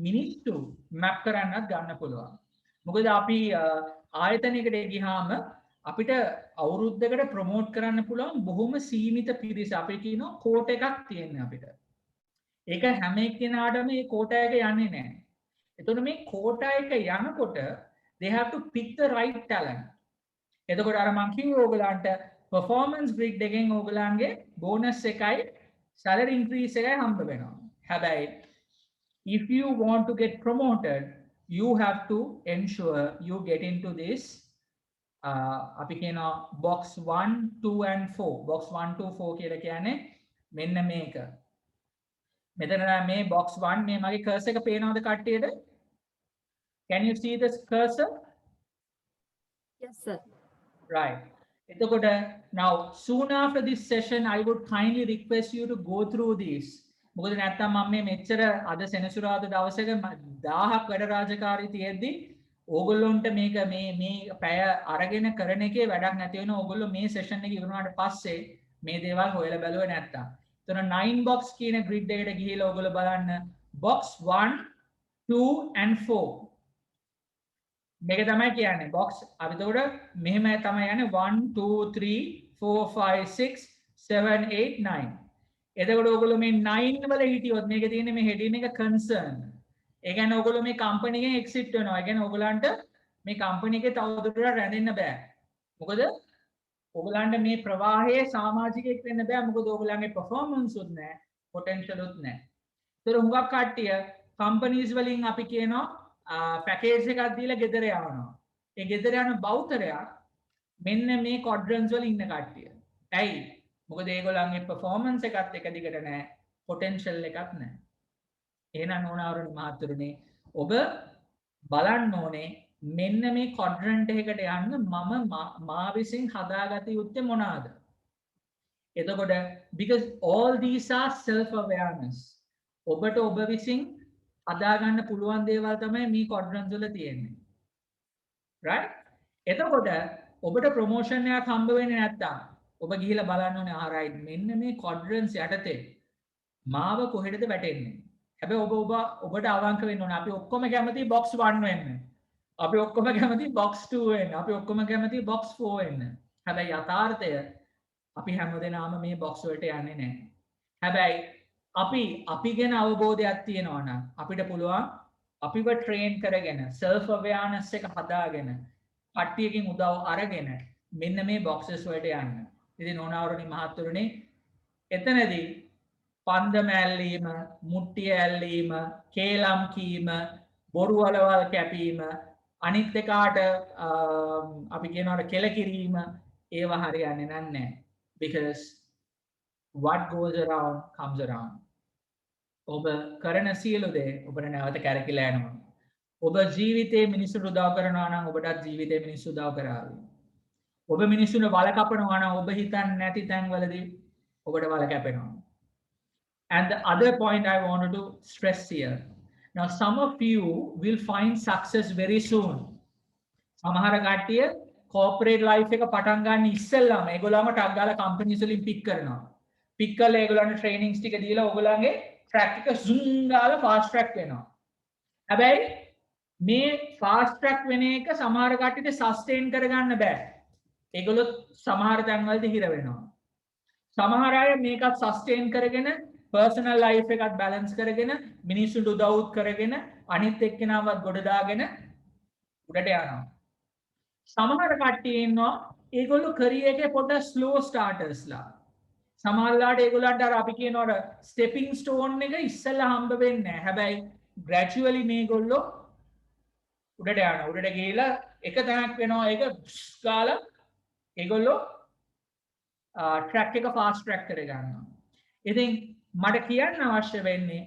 මිනිස්සු map කරන්නත් ගන්න පුළුවන්. මොකද අපි ආයතනයකට ගියාම අපිට අවුරුද්දකට ප්‍රොමෝට් කරන්න පුළුවන් බොහොම සීමිත පිරිස. අපි කියනවා කෝටා එකක් තියෙනවා අපිට. ඒක හැම එක්කෙනාටම මේ කෝටා එක යන්නේ නැහැ. එතකොට මේ කෝටා එක යනකොට they have to pick the right talent. එතකොට අර මම කිව්ව ඕගලන්ට performance grid එකෙන් ඕගලන්ගේ bonus එකයි salary increase එකයි හම්බ වෙනවා. හැබැයි if you want to get promoted, you have to ensure you get into this අපි කියනවා box 1, 2 and 4. box 1, 2, 4 කියලා කියන්නේ මෙන්න මේක. මෙතන මේ box 1 මේ මගේ cursor එක පේනවද කට්ටියට? Can you see this cursor? Yes sir. Right. එතකොට now soon after this session I would kindly request you to go through these. මොකද නැත්තම් මම මේ මෙච්චර අද සෙනසුරාදා දවසක 1000ක් වැඩ රාජකාරී තියෙද්දි ඕගොල්ලොන්ට මේක මේ පැය අරගෙන කරන එකේ වැඩක් නැති වෙනවා. ඕගොල්ලෝ මේ session එක ඉවරනාට පස්සේ මේ දේවල් හොයලා බැලුවේ නැත්තම්. එතන 9 box කියන grid එකට ගිහිල්ලා ඕගොල්ලෝ බලන්න box 1, 2 and 4. මේක තමයි කියන්නේ box අපි එතකොට මෙහෙම තමයි යන්නේ 1 2 3 4 5 6 7 8 9 එතකොට ඔයගොල්ලෝ මේ 9 වල හිටියොත් මේකේ තියෙන මේ heading එක concern ඒ කියන්නේ ඔයගොල්ලෝ මේ company එකෙන් exit වෙනවා ඒ කියන්නේ ඔයගොල්ලන්ට මේ company එකේ තවදුරටත් රැඳෙන්න බෑ මොකද ඔයගොල්ලන්ට මේ ප්‍රවාහයේ සමාජිකයෙක් වෙන්න බෑ මොකද ඔයගොල්ලන්ගේ performance උත් නැහැ potential උත් නැහැ. ඒතර හුඟක් කට්ටිය companies වලින් අපි කියනවා package එකක් දීලා ගෙදර යවනවා. ඒ ගෙදර යන බෞතරයක් මෙන්න මේ quadrants වල ඉන්න කට්ටිය. ඇයි? මොකද ඒගොල්ලන්ගේ performance එකත් එක දිගට නැහැ, potential එකක් නැහැ. එහෙනම් නෝනාවරුනි මහත්තුරුනි ඔබ බලන්න ඕනේ මෙන්න මේ quadrant එකකට යන්න මා විසින් හදාගත යුත්තේ මොනවාද? එතකොට because all these are self awareness. ඔබට ඔබ විසින් හදාගන්න පුළුවන් දේවල් තමයි මේ quadrants වල තියෙන්නේ. right? එතකොට ඔබට promotion එකක් හම්බ වෙන්නේ නැත්තම් ඔබ ගිහිල්ලා බලන්න ඕනේ right මෙන්න මේ quadrants යටතේ මාව කොහෙටද වැටෙන්නේ? හැබැයි ඔබට අවංක වෙන්න ඕනේ. අපි ඔක්කොම කැමති box 1 වෙන්න. අපි ඔක්කොම කැමති box 2 වෙන්න. අපි ඔක්කොම කැමති box 4 වෙන්න. හැබැයි යථාර්ථය අපි හැමදෙනාම මේ box වලට යන්නේ නැහැ. හැබැයි අපි ගැන අවබෝධයක් තියෙනවා නම් අපිට පුළුවන් අපිව train කරගෙන self awareness එක හදාගෙන කට්ටියකින් උදව් අරගෙන මෙන්න මේ boxes වලට යන්න. ඉතින් ඕනවරුනි මහත්තුරුනි එතනදී පන්දම ඇල්ලීම, මුට්ටිය ඇල්ලීම, කේලම් කීම, බොරු වලවල් කැපීම, අනිත් එකාට අපි කියනවාට කෙලකිරීම ඒවා හරියන්නේ නැහැ. Because what goes around comes around. ඔබ කරන සියලු දේ ඔබට නැවත කැරකිලා යනවා. ඔබ ජීවිතේ මිනිස්සුන්ට උදව් කරනවා නම් ඔබටත් ජීවිතේ මිනිස්සු උදව් කරાવી. ඔබ මිනිස්සුන්ට වල කපනවා නම් ඔබ හිතන්නේ නැති තැන්වලදී ඔබට වල කැපෙනවා. And the other point I wanted to stress here. Now some of you will find success very soon. සමහර කට්ටිය corporate life එක පටන් ගන්න ඉස්සෙල්ලාම ඒගොල්ලන්ව ටක් ගාලා companies වලින් pick කරනවා. pick කරලා ඒගොල්ලන්ට trainings ටික දීලා ඔයගොල්ලන්ගේ track එක zoom ගාලා fast track වෙනවා. හැබැයි මේ fast track වෙන එක සමහර කට්ටියට sustain කරගන්න බෑ. ඒගොල්ලෝ සමහර තැන්වලදී හිර වෙනවා. සමහර අය මේකත් sustain කරගෙන personal life එකත් balance කරගෙන මිනිස්සුන්ට උදව් කරගෙන අනිත් එක්කෙනාවත් ගොඩ දාගෙන උඩට යනවා. සමහර කට්ටිය ඉන්නවා ඒගොල්ලෝ career එකේ පොඩ්ඩක් slow starters ලා. සමහරලාට ඒගොල්ලන්ට අර අපි කියනවා stepping stone එක ඉස්සෙල්ලා හම්බ වෙන්නේ නැහැ. හැබැයි gradually මේගොල්ලෝ උඩට යනවා. උඩට ගිහිලා එක තැනක් වෙනවා ඒක ගාලා ඒගොල්ලෝ track එක fast track කරගන්නවා. ඉතින් මට කියන්න අවශ්‍ය වෙන්නේ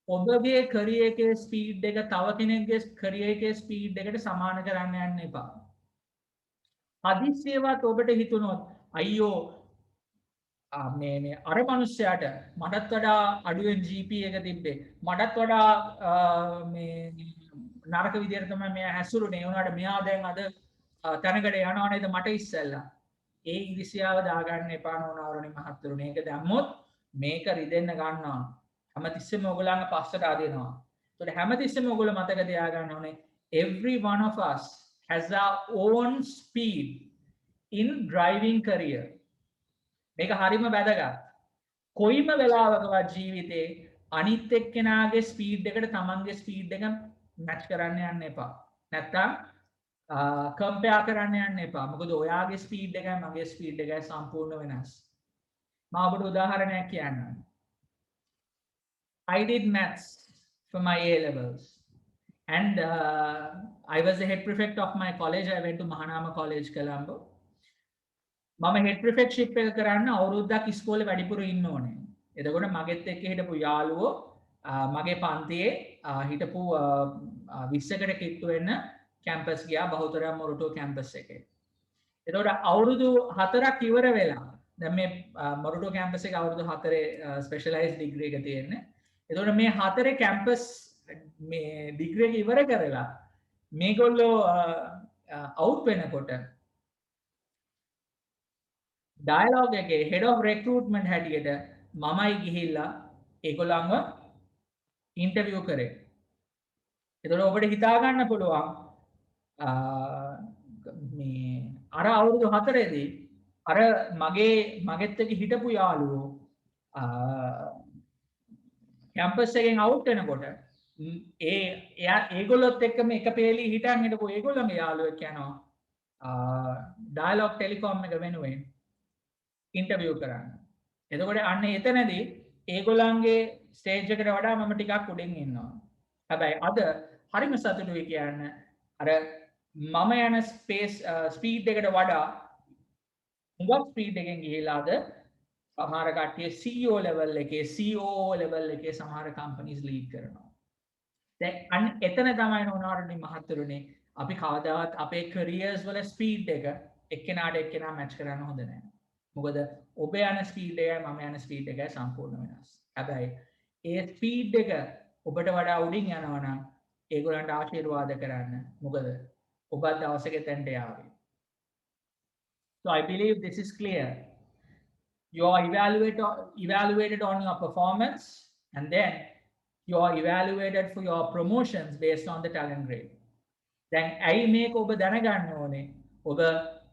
ඔබගේ career එකේ speed එක තව කෙනෙක්ගේ career එකේ speed එකට සමාන කරන්න යන්න එපා. හදිස්සියවත් ඔබට හිතුනොත් අයියෝ මේ අර මනුස්සයාට මටත් වඩා අඩුවෙන් GP එක තිබ්බේ මටත් වඩා මේ නරක විදියට තමයි මෙයා හැසිරුනේ උනාට මෙයා දැන් අද තැනකට යනවා නේද මට ඉස්සෙල්ලා ඒ ඉරිසියාව දාගන්න එපා නෝනාවරුනි මහත්තුරුනි ඒක දැම්මොත් මේක රිදෙන්න ගන්නවා හැමතිස්සෙම ඔයගොල්ලන්ගේ පස්සට ආදිනවා ඒකට හැමතිස්සෙම ඔයගොල්ලෝ මතක තියාගන්න ඕනේ every one of us has our own speed in driving career මේක හරිම වැදගත් කොයිම වෙලාවකවත් ජීවිතේ අනිත් එක්කෙනාගේ ස්පීඩ් එකට තමන්ගේ ස්පීඩ් එක මැච් කරන්න යන්න එපා නැත්තම් කම්පෙයාර් කරන්න යන්න එපා මොකද ඔයාගේ ස්පීඩ් එකයි මගේ ස්පීඩ් එකයි සම්පූර්ණ වෙනස් මම ඔබට උදාහරණයක් කියන්නම් I did maths for my A levels and I was the head prefect of my college I went to Mahanama College Colombo මම head prefectship එක කරන්න අවුරුද්දක් ඉස්කෝලේ වැඩිපුර ඉන්න ඕනේ. එතකොට මගෙත් එක්ක හිටපු යාළුවෝ මගේ පන්තියේ හිටපු 20කට කිට්ටු වෙන්න කැම්පස් ගියා බහුතරම් මොරටුව කැම්පස් එකේ. එතකොට අවුරුදු 4ක් ඉවර වෙලා දැන් මේ මොරටුව කැම්පස් එකේ අවුරුදු 4 ස්පෙෂලායිස්ඩ් ඩිග්‍රී එක තියෙන්නේ. එතකොට මේ 4 කැම්පස් මේ ඩිග්‍රී එක ඉවර කරලා මේගොල්ලෝ අවුට් වෙනකොට ඩයලොග් එකේ head of recruitment හැටියට මමයි ගිහිල්ලා ඒගොල්ලන්ව ඉන්ටර්වියු කරේ. එතකොට ඔබට හිතා ගන්න පුළුවන් මේ අර අවුරුදු 4 දී අර මගෙත් එක්ක හිටපු යාළුවෝ කැම්පස් එකෙන් අවුට් වෙනකොට ඒගොල්ලොත් එක්කම එක පෙළී හිටන් හිටපු ඒගොල්ලන්ගේ යාළුවෙක් යනවා ඩයලොග් ටෙලිකොම් එක වෙනුවෙන් ඉන්ටර්වියු කරන්න. එතකොට අන්න එතනදී ඒගොල්ලන්ගේ ස්ටේජ් එකට වඩා මම ටිකක් උඩින් ඉන්නවා. හැබැයි අද හරිම සතුටුයි කියන්න අර මම යන ස්පීඩ් එකට වඩා හුඟක් ස්පීඩ් එකෙන් ගිහිල්ලා අද සමහර කට්ටිය CEO level එකේ COO level එකේ සමහර companies lead කරනවා. දැන් අන්න එතන තමයි නෝනාරුනි මහත්තුරුනි අපි කවදාවත් අපේ careers වල ස්පීඩ් එක එක්කෙනාට එක්කෙනා මැච් කරන්න හොඳ නැහැ. මොකද ඔබ යන ස්පීඩ් එකයි මම යන ස්පීඩ් එකයි සම්පූර්ණ වෙනස්. හැබැයි ඒ ස්පීඩ් එක ඔබට වඩා උඩින් යනවා නම් ඒගොල්ලන්ට ආශිර්වාද කරන්න. මොකද ඔබත් දවසක එතනට යාවි. So I believe this is clear. You are evaluated on your performance, and then you are evaluated for your promotions based on the talent grade. Then ඇයි මේක ඔබ දැනගන්න ඕනේ? ඔබ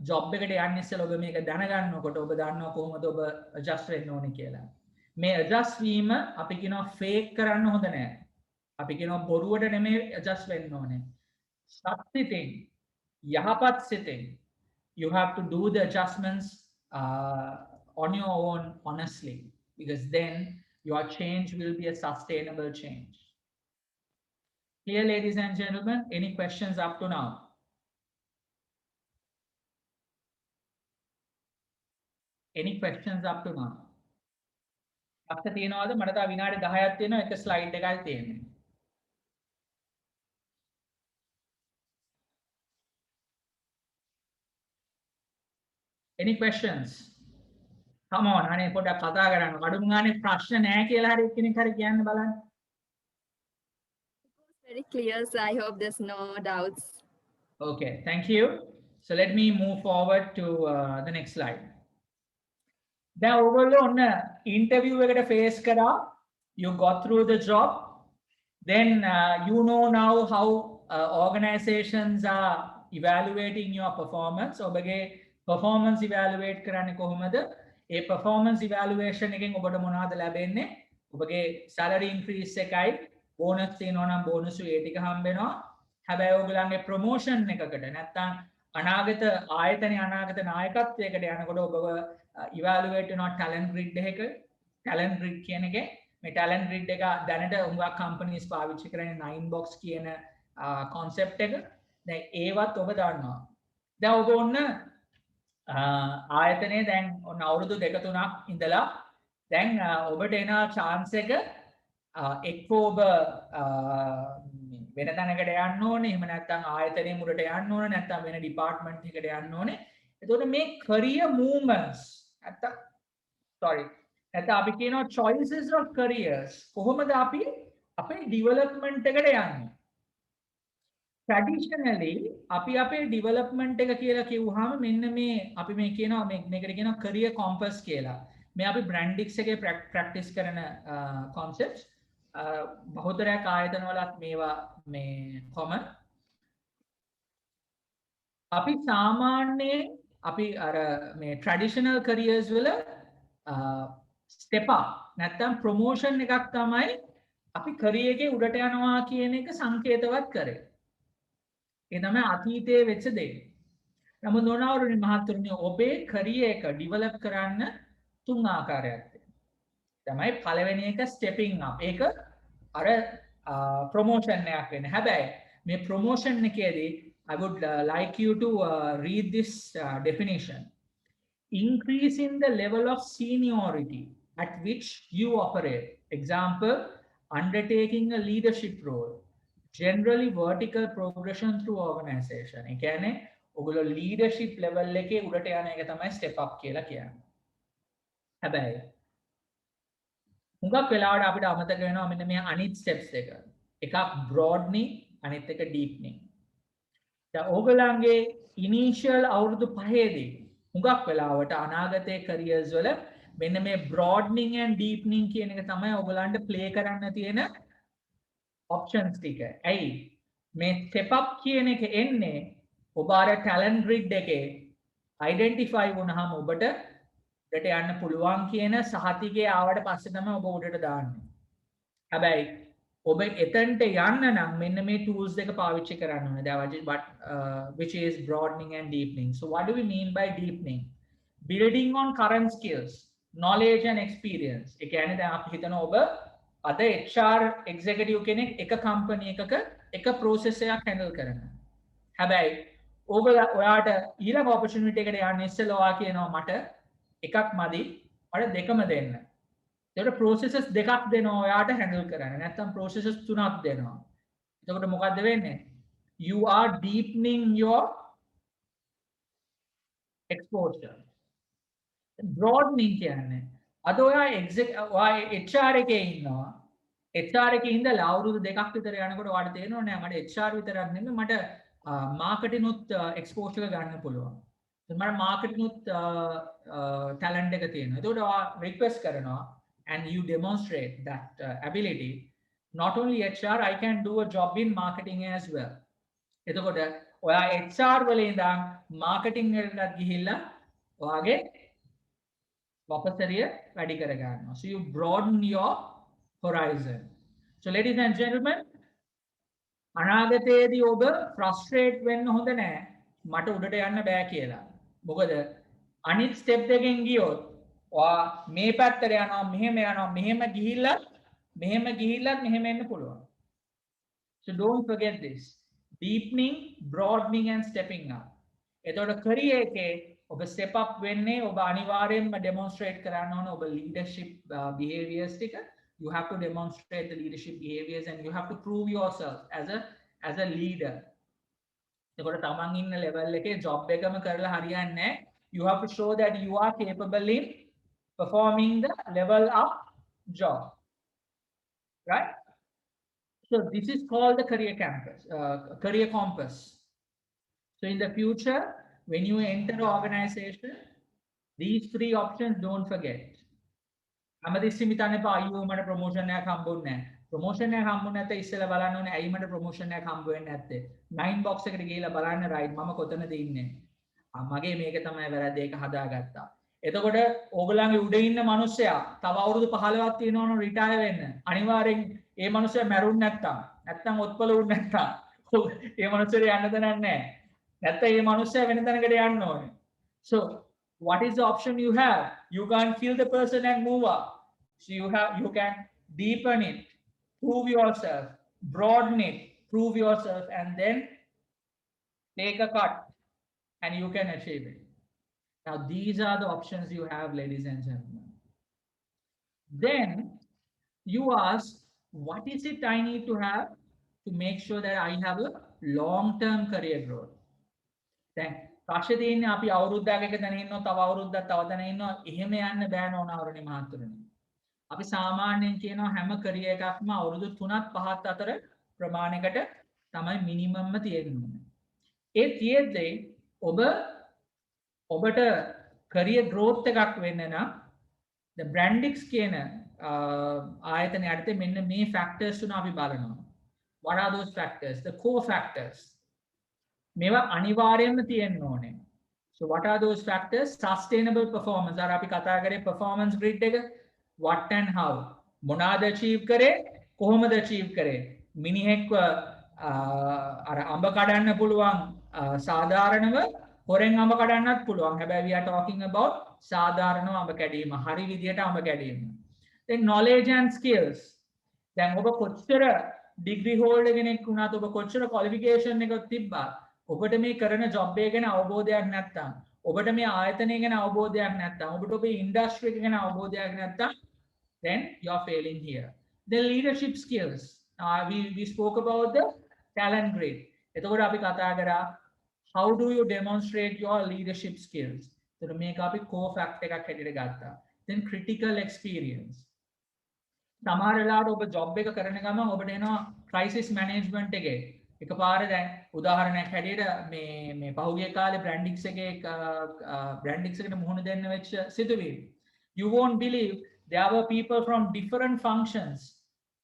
ජොබ් එකට යන්න ඉස්සෙල්ලා ඔබ මේක දැනගන්නකොට ඔබ දන්නවා කොහොමද ඔබ ඇඩ්ජස්ට් වෙන්න ඕනේ කියලා. මේ ඇඩ්ජස්ට් වීම අපි කියනවා ෆේක් කරන්න හොඳ නැහැ. අපි කියනවා බොරුවට නෙමෙයි ඇඩ්ජස්ට් වෙන්න ඕනේ. සත්‍යිතින් යහපත් සිතින් you have to do the adjustments on your own honestly, because then your change will be a sustainable change. Clear, ladies and gentlemen? Any questions up to now? Any questions up to now? අපිට තියනවාද මට තව විනාඩි 10ක් තියෙනවා එක slide එකයි තියෙන්නේ. Any questions? Come on, අනේ පොඩ්ඩක් කතා කරන්න. කඩුම් ගානේ ප්‍රශ්න නැහැ කියලා හරි එක්කෙනෙක් හරි කියන්න බලන්න. It was very clear, so I hope there's no doubts. Okay, thank you. So let me move forward to the next slide. Now, overall, on interview එකට face කරා, you got through the job, then you know now how organizations are evaluating your performance. ඔබගේ performance evaluate කරන්නේ කොහොමද? ඒ performance evaluation එකෙන් ඔබට මොනවද ලැබෙන්නේ? ඔබගේ salary increase එකයි bonus තියෙනවා නම් bonus ඒ ටික හම්බ වෙනවා. හැබැයි ඔයගලන්ගේ promotion එකකට නැත්තම් අනාගත ආයතනයේ අනාගත නායකත්වයකට යනකොට ඔබව evaluate වෙනවා talent grid එකක. talent grid කියන එකේ මේ talent grid එක දැනට උඟක් companies පාවිච්චි කරන්නේ 9 box කියන concept එක. දැන් ඒවත් ඔබ දන්නවා. දැන් ඔබ ඔන්න ආයතනයේ දැන් ඔන්න අවුරුදු 2-3ක් ඉඳලා දැන් ඔබට එන chance එක එක්ක ඔබ වෙන තැනකට යන්න ඕනේ එහෙම නැත්නම් ආයතනයේ මුලට යන්න ඕනේ නැත්නම් වෙන department එකකට යන්න ඕනේ. එතකොට මේ career movements නැත්නම් අපි කියනවා choices of careers කොහොමද අපි අපේ development එකට යන්නේ? Traditionally අපි අපේ development එක කියලා කිව්වහම මෙන්න මේ අපි මේ කියනවා මේකට කියනවා career compass කියලා. මේ අපි Brandix එකේ practice කරන concepts බහුතරයක් ආයතන වලත් මේවා මේ common. අපි සාමාන්‍යයෙන් අපි අර මේ traditional careers වල step up නැත්නම් promotion එකක් තමයි අපි career එකේ උඩට යනවා කියන එක සංකේතවත් කරේ. ඒ තමයි අතීතයේ වෙච්ච දේ. නමුත් නොනවරුනි මහත්තුරුනි ඔබේ career එක develop කරන්න 3 ආකාරයක් තියෙනවා. තමයි පළවෙනි එක stepping up. ඒක අර promotion එකක් වෙන්නේ. හැබැයි මේ promotion එකේදී I would like you to read this definition. Increasing the level of seniority at which you operate. Example, undertaking a leadership role. Generally vertical progression through organization. ඒ කියන්නේ ඔයගොල්ලෝ leadership level එකේ උඩට යන එක තමයි step up කියලා කියන්නේ. හැබැයි හුඟක් වෙලාවට අපිට අමතක වෙනවා මෙන්න මේ අනිත් steps දෙක. එකක් broadening, අනිත් එක deepening. දැන් ඕගොල්ලන්ගේ initial අවුරුදු 5ේදී හුඟක් වෙලාවට අනාගතයේ careers වල මෙන්න මේ broadening and deepening කියන එක තමයි ඕගොල්ලන්ට play කරන්න තියෙන options ටික. ඇයි? මේ step up කියන එක එන්නේ ඔබ අර talent grid එකේ identify වුණාම ඔබට උඩට යන්න පුළුවන් කියන සහතිකය ආවට පස්සේ තමයි ඔබ උඩට දාන්නේ. හැබැයි ඔබ එතනට යන්න නම් මෙන්න මේ tools දෙක පාවිච්චි කරන්න ඕනේ. That which is broadening and deepening. So what do we mean by deepening? Building on current skills, knowledge and experience. ඒ කියන්නේ දැන් අපි හිතනවා ඔබ අද HR executive කෙනෙක් එක company එකක එක process එකක් handle කරනවා. හැබැයි ඔයාට ඊළඟ opportunity එකට යන්න ඉස්සෙල්ලා ඔයා කියනවා මට එකක් මදි මට දෙකම දෙන්න. ඒකට processes දෙකක් දෙනවා ඔයාට handle කරන්න. නැත්නම් processes තුනක් දෙනවා. එතකොට මොකද්ද වෙන්නේ? You are deepening your exposure. Broadening කියන්නේ අද ඔයා HR එකේ ඉන්නවා. HR එකේ ඉඳලා අවුරුදු දෙකක් විතර යනකොට ඔයාලට තේරෙනවා නෑ මට HR විතරක් නෙමෙයි මට marketing උත් exposure ගන්න පුළුවන්. මට marketing උත් talent එක තියෙනවා. ඒකට ඔයා request කරනවා and you demonstrate that ability. Not only HR, I can do a job in marketing as well. එතකොට ඔයා HR වල ඉඳන් marketing එකකට ගිහිල්ලා ඔයාගේ වපසරිය වැඩි කර ගන්නවා. So you broaden your horizon. So ladies and gentlemen, අනාගතයේදී ඔබ frustrate වෙන්න හොඳ නෑ මට උඩට යන්න බෑ කියලා. මොකද අනිත් step එකෙන් ගියොත් ඔයා මේ පැත්තට යනවා මෙහෙම ගිහිල්ලත් මෙහෙම එන්න පුළුවන්. So don't forget this. Deepening, broadening and stepping up. එතකොට career එකේ ඔබ step up වෙන්නේ ඔබ අනිවාර්යයෙන්ම demonstrate කරන්න ඕන ඔබ leadership behaviors ටික. You have to demonstrate the leadership behaviors and you have to prove yourself as a leader. එතකොට තමන් ඉන්න level එකේ job එකම කරලා හරියන්නේ නැහැ. You have to show that you are capable in performing the level up job. Right? So this is called the career compass. So in the future, when you enter an organization, these three options don't forget. හැමතිස්සෙම හිතන්න එපා අයියෝ මට promotion එකක් හම්බුන්නේ නැහැ. Promotion එකක් හම්බුනේ නැත්නම් ඉස්සෙල්ලා බලන්න ඕනේ ඇයි මට ප්‍රොමෝෂන් එකක් හම්බ වෙන්නේ නැත්තේ. 9 box එකට ගිහිල්ලා බලන්න right මම කොතනද ඉන්නේ. මගේ මේක තමයි වැරද්ද ඒක හදාගත්තා. එතකොට ඕගොල්ලන්ගේ උඩ ඉන්න මිනිස්සයා තව අවුරුදු 15ක් තියෙනවනම් රිටයර් වෙන්න. අනිවාර්යෙන් ඒ මිනිස්සයා මැරුන්නේ නැත්තම් ඔත්පල වුනේ නැත්තම් ඒ මිනිස්සුන්ට යන්න තැනක් නැහැ. නැත්තම් ඒ මිනිස්සයා වෙන තැනකට යන්න ඕනේ. So what is the option you have? You can't kill the person and move up. So you can deepen it, prove yourself, broaden it, prove yourself, and then take a cut and you can achieve it. Now these are the options you have, ladies and gentlemen. Then you ask, what is it I need to have to make sure that I have a long-term career growth? Then ප්‍රශ්නේ තියෙන්නේ අපි අවුරුද්දක් එක තැන ඉන්නවා තව අවුරුද්දක් තව තැන ඉන්නවා එහෙම යන්න බෑ නෝනාවරණි මහත්තුරුනි. අපි සාමාන්‍යයෙන් කියනවා හැම කරියර් එකක්ම අවුරුදු 3ත් 5ත් අතර ප්‍රමාණයකට තමයි මිනිමම්ම තියෙන්නේ. ඒ තියෙද්දී ඔබට career growth එකක් වෙන්න නම් the Brandix කියන ආයතනය යටතේ මෙන්න මේ factors තුන අපි බලනවා. What are those factors? The core factors. මේවා අනිවාර්යයෙන්ම තියෙන්න ඕනේ. So what are those factors? Sustainable performance. අර අපි කතා කරේ performance grid එක what and how. මොනවාද achieve කරේ? කොහොමද achieve කරේ? මිනිහෙක්ව අර අඹ කඩන්න පුළුවන් සාධාරණව හොරෙන් අඹ කඩන්නත් පුළුවන්. හැබැයි we are talking about සාධාරණව අඹ කැඩීම. හරි විදියට අඹ කැඩීම. Then knowledge and skills. දැන් ඔබ කොච්චර degree holder කෙනෙක් වුණත් ඔබ කොච්චර qualification එකක් තිබ්බත් ඔබට මේ කරන job එක ගැන අවබෝධයක් නැත්නම් ඔබට මේ ආයතනය ගැන අවබෝධයක් නැත්නම් ඔබට ඔබේ industry එක ගැන අවබෝධයක් නැත්නම් then you are failing here. The leadership skills. We spoke about the talent grid. එතකොට අපි කතා කරා how do you demonstrate your leadership skills? එතකොට මේක අපි core fact එකක් හැටියට ගත්තා. Then critical experience. සමහර වෙලාවට ඔබ job එක කරන ගමන් ඔබට එනවා crisis management එකේ එකපාර දැන් උදාහරණයක් හැටියට මේ පහුගිය කාලේ Brandix එකට මුහුණ දෙන්න වෙච්ච සිදුවීම්. You won't believe there were people from different functions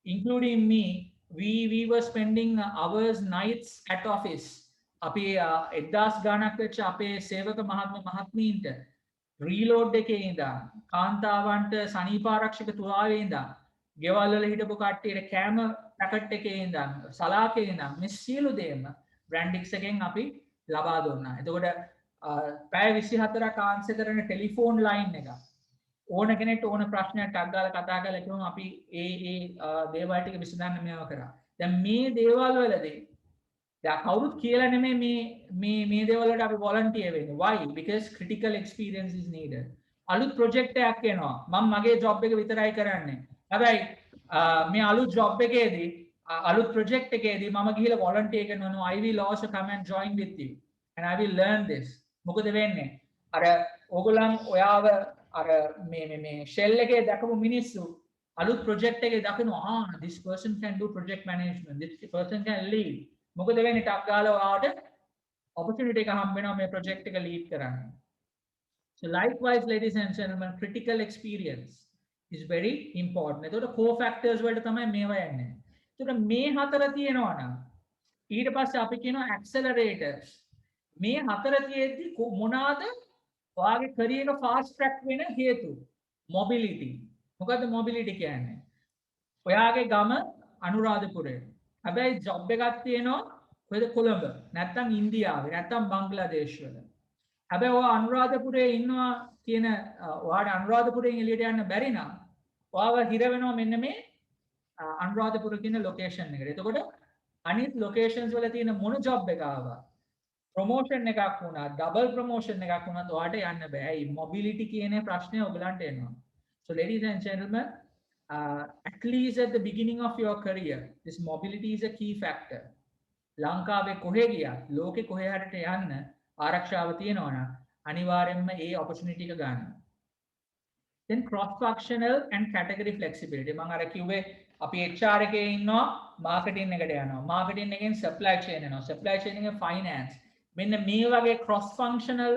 including me. We were spending hours nights at office. අපි 1000 ගාණක් වෙච්ච අපේ සේවක මහත්මීන්ට රීලෝඩ් එකේ ඉඳන් කාන්තාවන්ට සනීප ආරක්ෂක තුවාලේ ඉඳන් ගෙවල් වල හිටපු කට්ටියට කෑම පැකට් එකේ ඉඳන් සලාකේ ඉඳන් මේ සියලු දේම Brandix එකෙන් අපි ලබා දුන්නා. එතකොට පැය 24ක් ආන්සර් කරන ටෙලිෆෝන් ලයින් එක ඕන කෙනෙක්ට ඕන ප්‍රශ්නයක් ටක් ගාලා කතා කරලා කියනවා අපි ඒ දේවල් ටික විසඳන්න මේවා කරා. දැන් මේ දේවල් වලදී දැන් කවුරුත් කියලා නෙමෙයි මේ දේවල් වලට අපි volunteer වෙන්නේ. Why? Because critical experience is needed. අලුත් project එකක් එනවා. මම මගේ job එක විතරයි කරන්නේ. හැබැයි මේ අලුත් job එකේදී අලුත් project එකේදී මම ගිහිල්ලා volunteer කරනවා. I will also come and join with you and I will learn this. මොකද වෙන්නේ? අර ඕගොල්ලන් ඔයාව අර මේ shell එකේ දැකපු මිනිස්සු අලුත් project එකේ දකිනවා this person can do project management, this person can lead. මොකද වෙන්නේ ටක් ගාලා ඔයාට opportunity එක හම්බ වෙනවා මේ project එක lead කරන්න. So likewise ladies and gentlemen, critical experience is very important. එතකොට core factors වලට තමයි මේවා යන්නේ. එතකොට මේ හතර තියෙනවා නම් ඊට පස්සේ අපි කියනවා accelerators. මේ හතර තියෙද්දි මොනවාද ඔයාගේ career එක fast track වෙන හේතු? mobility. මොකද්ද mobility කියන්නේ? ඔයාගේ ගම අනුරාධපුරේ. හැබැයි ජොබ් එකක් තියෙනවා කොහෙද කොළඹ නැත්නම් ඉන්දියාවේ නැත්නම් බංග්ලාදේශ වල. හැබැයි ඔයා අනුරාධපුරේ ඉන්නවා කියන ඔයාට අනුරාධපුරයෙන් එළියට යන්න බැරි නම් ඔයාව හිර වෙනවා මෙන්න මේ අනුරාධපුර කියන ලොකේෂන් එකට. එතකොට අනිත් ලොකේෂන්ස් වල තියෙන මොන ජොබ් එක ආවා ප්‍රොමෝෂන් එකක් වුණා ඩබල් ප්‍රොමෝෂන් එකක් වුණත් ඔයාට යන්න බෑ. ඒ මොබිලිටි කියන ප්‍රශ්නේ ඔයගලන්ට එනවා. So ladies and gentlemen, at least at the beginning of your career, this mobility is a key factor. ලංකාවේ කොහෙ ගියත් ලෝකෙ කොහෙ හරිට යන්න ආරක්ෂාව තියෙනවා නම් අනිවාර්යයෙන්ම ඒ opportunity එක ගන්න. Then cross functional and category flexibility. මම අර කිව්වේ අපි HR එකේ ඉන්නවා marketing එකට යනවා. marketing එකෙන් supply chain යනවා. supply chain එකෙන් finance. මෙන්න මේ වගේ cross functional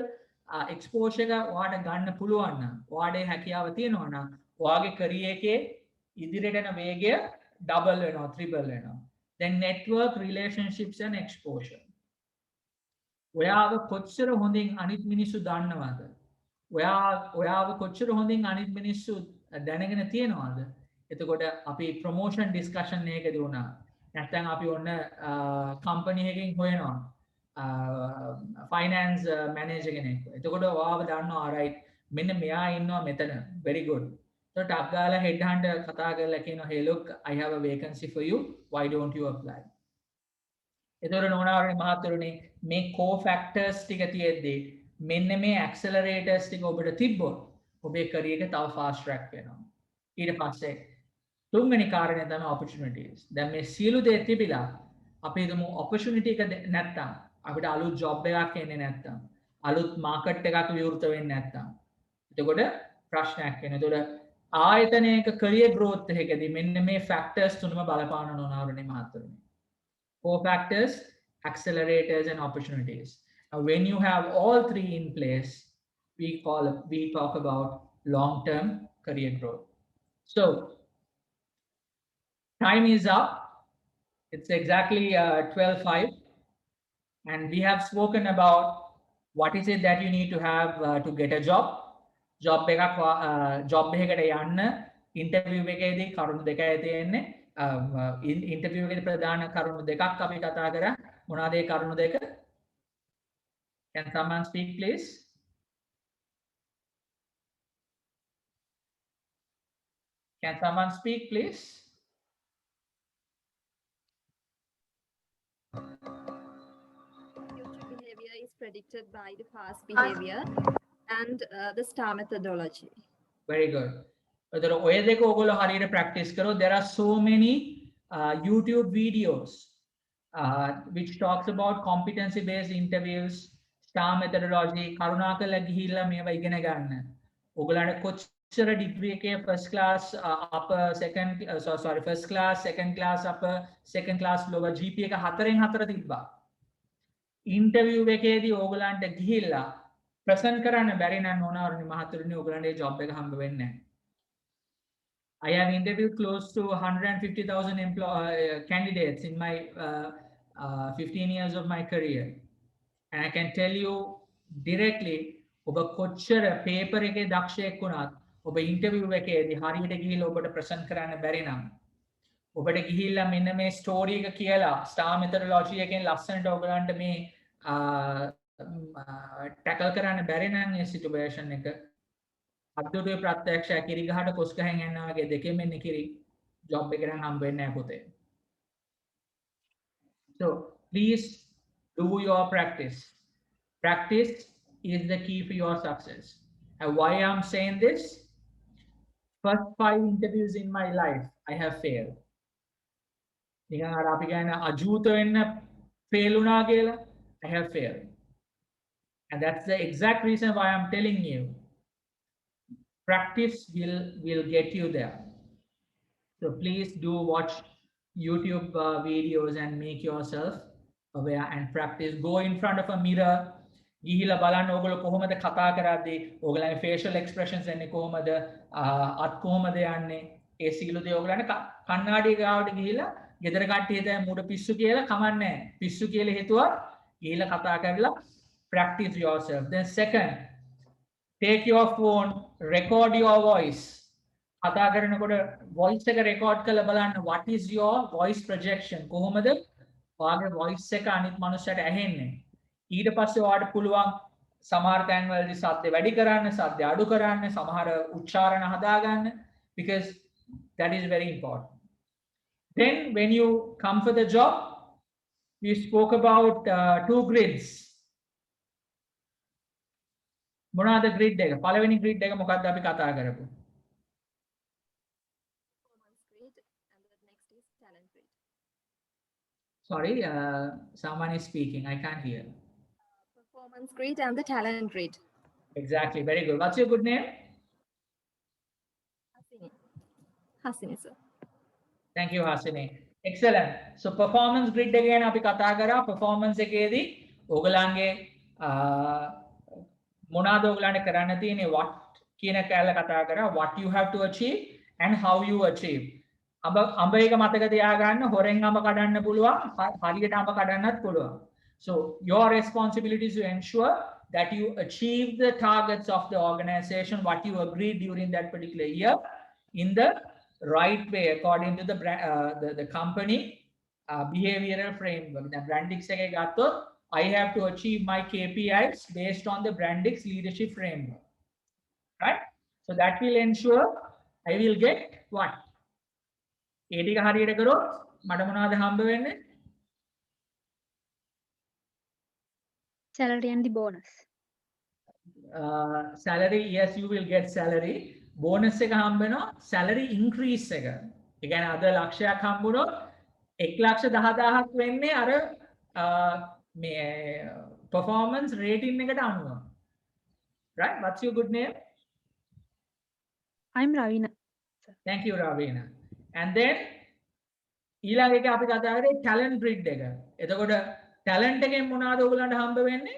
exposure එක ඔයාට ගන්න පුළුවන් නම් ඔයාගේ හැකියාව තියෙනවා නම් ඔයාගේ career එකේ ඉදිරියට යන වේගය double වෙනවා triple වෙනවා. Then network relationships and exposure. ඔයාව කොච්චර හොඳින් අනිත් මිනිස්සු දන්නවද? ඔයාව කොච්චර හොඳින් අනිත් මිනිස්සු දැනගෙන තියෙනවද? එතකොට අපි promotion discussion එකකදී වුණා. නැත්නම් අපි ඔන්න company එකකින් හොයනවා finance manager කෙනෙක්. එතකොට ඔයාව දන්නවා right මෙන්න මෙයා ඉන්නවා මෙතන. very good. So ටක් ගාලා head hunter කතා කරලා කියනවා hey look I have a vacancy for you, why don't you apply? එතකොට නෝනාවරේ මහතුරුනේ මේ core factors ටික තියෙද්දි මෙන්න මේ accelerators ටික ඔබට තිබ්බොත් ඔබේ career එක තව fast track වෙනවා. ඊට පස්සේ තුන්වෙනි කාරණය තමයි opportunities. දැන් මේ සියලු දේ තිබිලා අපි හිතමු opportunity එක නැත්තම් අපිට අලුත් job එකක් එන්නේ නැත්තම් අලුත් market එකක් විවෘත වෙන්නේ නැත්තම් එතකොට ප්‍රශ්නයක් වෙනවා. එතකොට ආයතනයක career growth එකකදී මෙන්න මේ factors තුනම බලපාන නෝනාවරේ මහතුරුනේ. Four factors, accelerators and opportunities. Now, when you have all three in place, we talk about long-term career growth. So, time is up. It's exactly 12:05, and we have spoken about what is it that you need to have to get a job. Job එකකට යන්න interview එකේදී කරුණු දෙකයි තියෙන්නේ. interview එකේ ප්‍රධාන කරුණු දෙකක් අපි කතා කරා. මොනවාද ඒ කරුණු දෙක? Can someone speak please? Can someone speak please? Future behavior is predicted by the past behavior and the STAR methodology. Very good. එතකොට ඔය දෙක ඔයගොල්ලෝ හරියට practice කරොත් there are so many YouTube videos which talks about competency based interviews, STAR methodology. කරුණාකරලා ගිහිල්ලා මේවා ඉගෙන ගන්න. ඔයගොල්ලන්ට කොච්චර degree එකේ first class upper second first class second class upper second class lower GPA එක 4න් 4 තිබ්බා. interview එකේදී ඔයගොල්ලන්ට ගිහිල්ලා present කරන්න බැරි නම් ඕනවරුනි මහතුරුනි ඔයගොල්ලන්ට ඒ job එක හම්බ වෙන්නේ නැහැ. I have interviewed close to 150,000 candidates in my 15 years of my career. And I can tell you directly, ඔබ කොච්චර paper එකේ දක්ෂයෙක් වුණත් ඔබ interview එකේදී හරියට ගිහිල්ලා ඔබට present කරන්න බැරි නම් ඔබට ගිහිල්ලා මෙන්න මේ story එක කියලා STAR methodology එකෙන් ලස්සනට ඔයගලන්ට මේ tackle කරන්න බැරි නම් මේ situation එක අද්දුටුවේ ප්‍රත්‍යක්ෂය කිරි ගහට කොස් ගහෙන් යනවා වගේ දෙකෙන් එන්නේ කිරි ජොබ් එක නම් හම්බ වෙන්නේ නැහැ පුතේ. So please do your practice. Practice is the key for your success. And why I'm saying this? First 5 interviews in my life I have failed. නිකන් අර අපි කියන අජූත වෙන්න fail වුණා කියලා. I have failed. And that's the exact reason why I'm telling you. Practice will get you there. So please do watch YouTube videos and make yourself aware and practice. Go in front of a mirror. ගිහිලා බලන්න ඕගොල්ලෝ කොහොමද කතා කරද්දී ඕගොල්ලන්ගේ facial expressions එන්නේ කොහොමද අත් කොහොමද යන්නේ ඒ සියලු දේ ඕගොල්ලන්ට කණ්ණාඩිය ගාවට ගිහිලා ගෙදර කට්ටිය දැන් මූඩ පිස්සු කියලා කමන්නේ නැහැ. පිස්සු කියලා හිතුවා ගිහිලා කතා කරලා practice yourself. Then second, take your phone, record your voice. කතා කරනකොට voice එක record කරලා බලන්න what is your voice projection කොහොමද ඔයාගේ voice එක අනිත් මනුස්සයට ඇහෙන්නේ. ඊට පස්සේ ඔයාලට පුළුවන් සමහර තැන්වලදී සද්ද වැඩි කරන්න, සද්ද අඩු කරන්න, සමහර උච්චාරණ හදාගන්න because that is very important. Then when you come for the job, we spoke about 2 grids. මොනවාද grid එක? පළවෙනි grid එක මොකක්ද අපි කතා කරපු? Performance grid and the next is talent grid. Sorry, someone is speaking. I can't hear. Performance grid and the talent grid. Exactly. Very good. What's your good name? Hasini. Hasini sir. Thank you, Hasini. Excellent. So performance grid again අපි කතා කරා performance එකේදී ඕගලන්ගේ මොනවාද ඕගලන්ට කරන්න තියෙන්නේ what කියන කැලේ කතා කරා what you have to achieve and how you achieve. අඹ එක මතක තියාගන්න හොරෙන් අඹ කඩන්න පුළුවන් හරියට අඹ කඩන්නත් පුළුවන්. So your responsibility is to ensure that you achieve the targets of the organization what you agreed during that particular year in the right way according to the company behavioral framework. The Brandix එකේ ගත්තොත් I have to achieve my KPIs based on the Brandix leadership framework. Right? So that will ensure I will get what? ඒ ටික හරියට කරොත් මට මොනවද හම්බ වෙන්නේ? Salary and the bonus. Salary, yes, you will get salary. Bonus එක හම්බ වෙනවා salary increase එක. ඒ කියන්නේ අද ලක්ෂයක් හම්බුනොත් 1,10,000ක් වෙන්නේ අර මේ performance rating එකට අනුව. Right? What's your good name? I'm Ravina. Thank you, Ravina. And then ඊළඟ එක අපි කතා කරේ talent grid එක. එතකොට talent එකෙන් මොනවද ඔයගලන්ට හම්බ වෙන්නේ?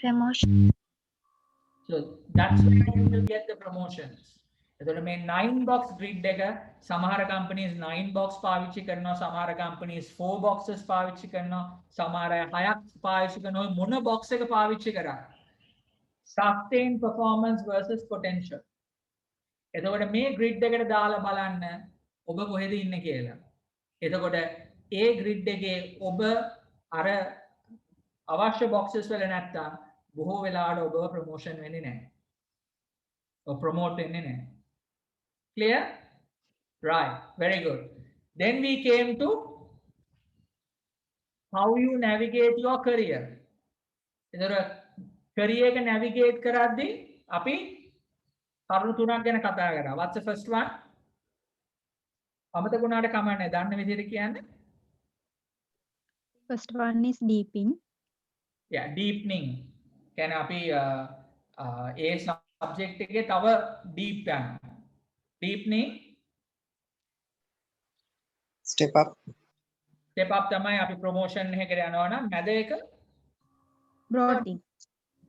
Promotion. So that's where you will get the promotions. එතකොට මේ 9 box grid එක සමහර companies 9 box පාවිච්චි කරනවා සමහර companies 4 boxes පාවිච්චි කරනවා සමහර අය 6ක් පාවිච්චි කරනවා මොන box එක පාවිච්චි කරා sustained performance versus potential. එතකොට මේ grid එකට දාලා බලන්න ඔබ කොහෙද ඉන්නේ කියලා. එතකොට ඒ grid එකේ ඔබ අර අවශ්‍ය boxes වල නැත්තම් බොහෝ වෙලාවට ඔබව promotion වෙන්නේ නැහැ. ඔබ promote වෙන්නේ නැහැ. Clear? Right. Very good. Then we came to how you navigate your career. එතකොට career එක navigate කරද්දී අපි කරුණු තුනක් ගැන කතා කරා. What's the first one? අමතක වුණාට කමන්නේ. දන්න විදිහට කියන්නේ. First one is deepening. Yeah, deepening. කියන්නේ අපි ඒ subject එකේ තව deep යනවා. Deepening. Step up. Step up තමයි අපි promotion එකකට යනවා නම් මැද එක Broadening.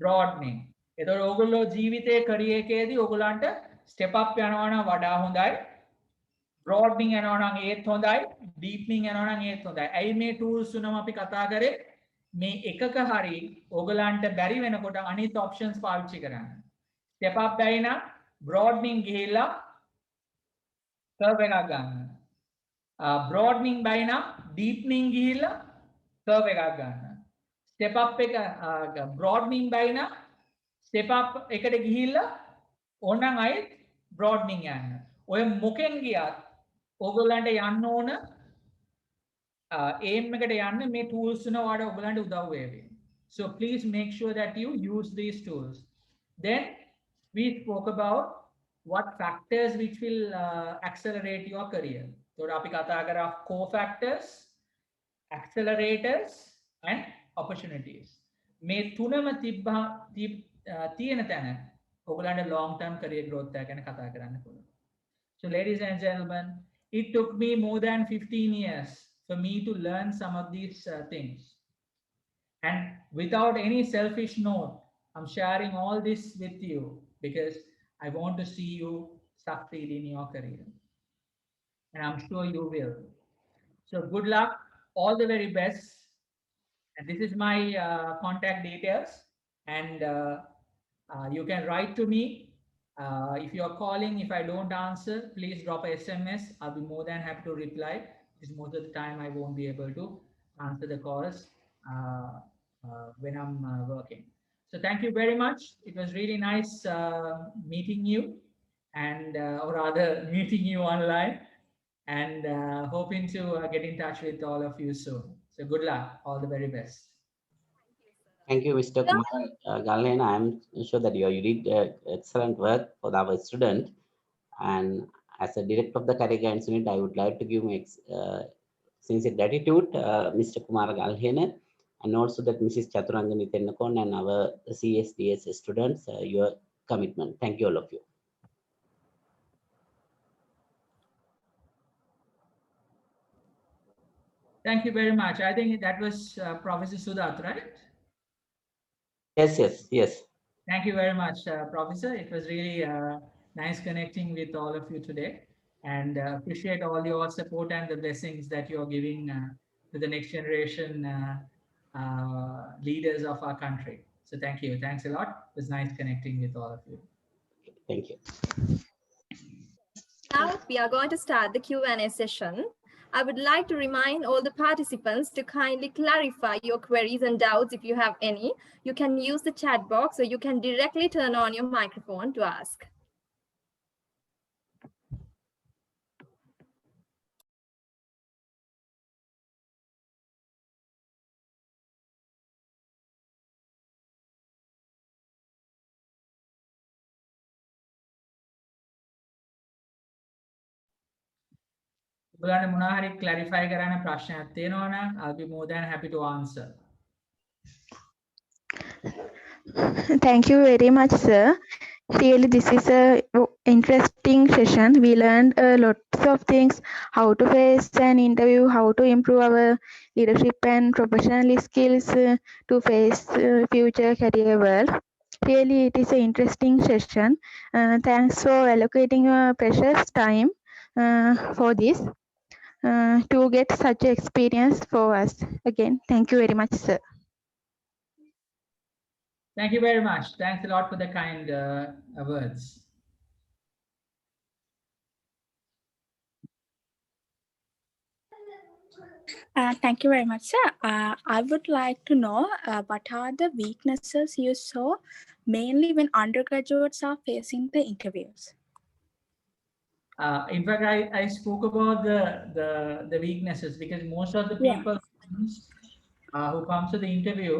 broadening. එතකොට ඕගොල්ලෝ ජීවිතේ career එකේදී ඕගොල්ලන්ට step up යනවා නම් වඩා හොඳයි. broadening යනවා නම් ඒත් හොඳයි. deepening යනවා නම් ඒත් හොඳයි. ඇයි මේ tools තුනම අපි කතා කරේ? මේ එකක හරි ඕගොල්ලන්ට බැරි වෙනකොට අනිත් options පාවිච්චි කරන්න. step up බැයි නම් broadening ගිහිල්ලා curve එකක් ගන්න. broadening බැයි නම් deepening ගිහිල්ලා curve එකක් ගන්න. step up එක broadening බැයි නම් step up එකට ගිහිල්ලා ඕනනම් අයත් broadening යන්න. ඔය මොකෙන් ගියත් ඕගොල්ලන්ට යන්න ඕන aim එකට යන්න මේ tools තුන වඩා ඔයගොල්ලන්ට උදව් වේවි. So please make sure that you use these tools. Then we spoke about what factors which will accelerate your career. So අපි කතා කරා co-factors, accelerators and opportunities. මේ තුනම තියෙන තැන ඔයගොල්ලන්ට long term career growth එක ගැන කතා කරන්න පුළුවන්. So ladies and gentlemen, it took me more than 15 years for me to learn some of these things. And without any selfish note, I'm sharing all this with you because I want to see you succeed in your career. And I'm sure you will. So good luck, all the very best. And this is my contact details. And you can write to me. If you're calling, if I don't answer, please drop a SMS. I'll be more than happy to reply. Because most of the time I won't be able to answer the calls when I'm working. So thank you very much. It was really nice meeting you, and or rather meeting you online, and hoping to get in touch with all of you soon. So good luck, all the very best. Thank you, Mr. Kumar Galena. I'm sure that you did excellent work for our student. And as a director of the career guidance unit, I would like to give my sincere gratitude, Mr. Kumar Galena, and also that Mrs. Chaturangani Tennakon and our CSDS students, your commitment. Thank you, all of you. Thank you very much. I think that was Professor Sudat, right? Yes. Thank you very much, Professor. It was really nice connecting with all of you today, and appreciate all your support and the blessings that you are giving to the next generation leaders of our country. So thank you. Thanks a lot. It was nice connecting with all of you. Thank you. Now we are going to start the Q&A session. I would like to remind all the participants to kindly clarify your queries and doubts if you have any. You can use the chat box, or you can directly turn on your microphone to ask. ඔයගොල්ලන්ට මොනවා හරි clarify කරන්න ප්‍රශ්නයක් තියෙනවා නම් I'll be more than happy to answer. Thank you very much, sir. Really, this is a interesting session. We learned lots of things: how to face an interview, how to improve our leadership and professional skills to face future career world. Really, it is an interesting session. Thanks for allocating your precious time for this to get such experience for us. Again, thank you very much, sir. Thank you very much. Thanks a lot for the kind words. Thank you very much, sir. I would like to know what are the weaknesses you saw mainly when undergraduates are facing the interviews? In fact, I spoke about the weaknesses, because most of the people who comes to the interview,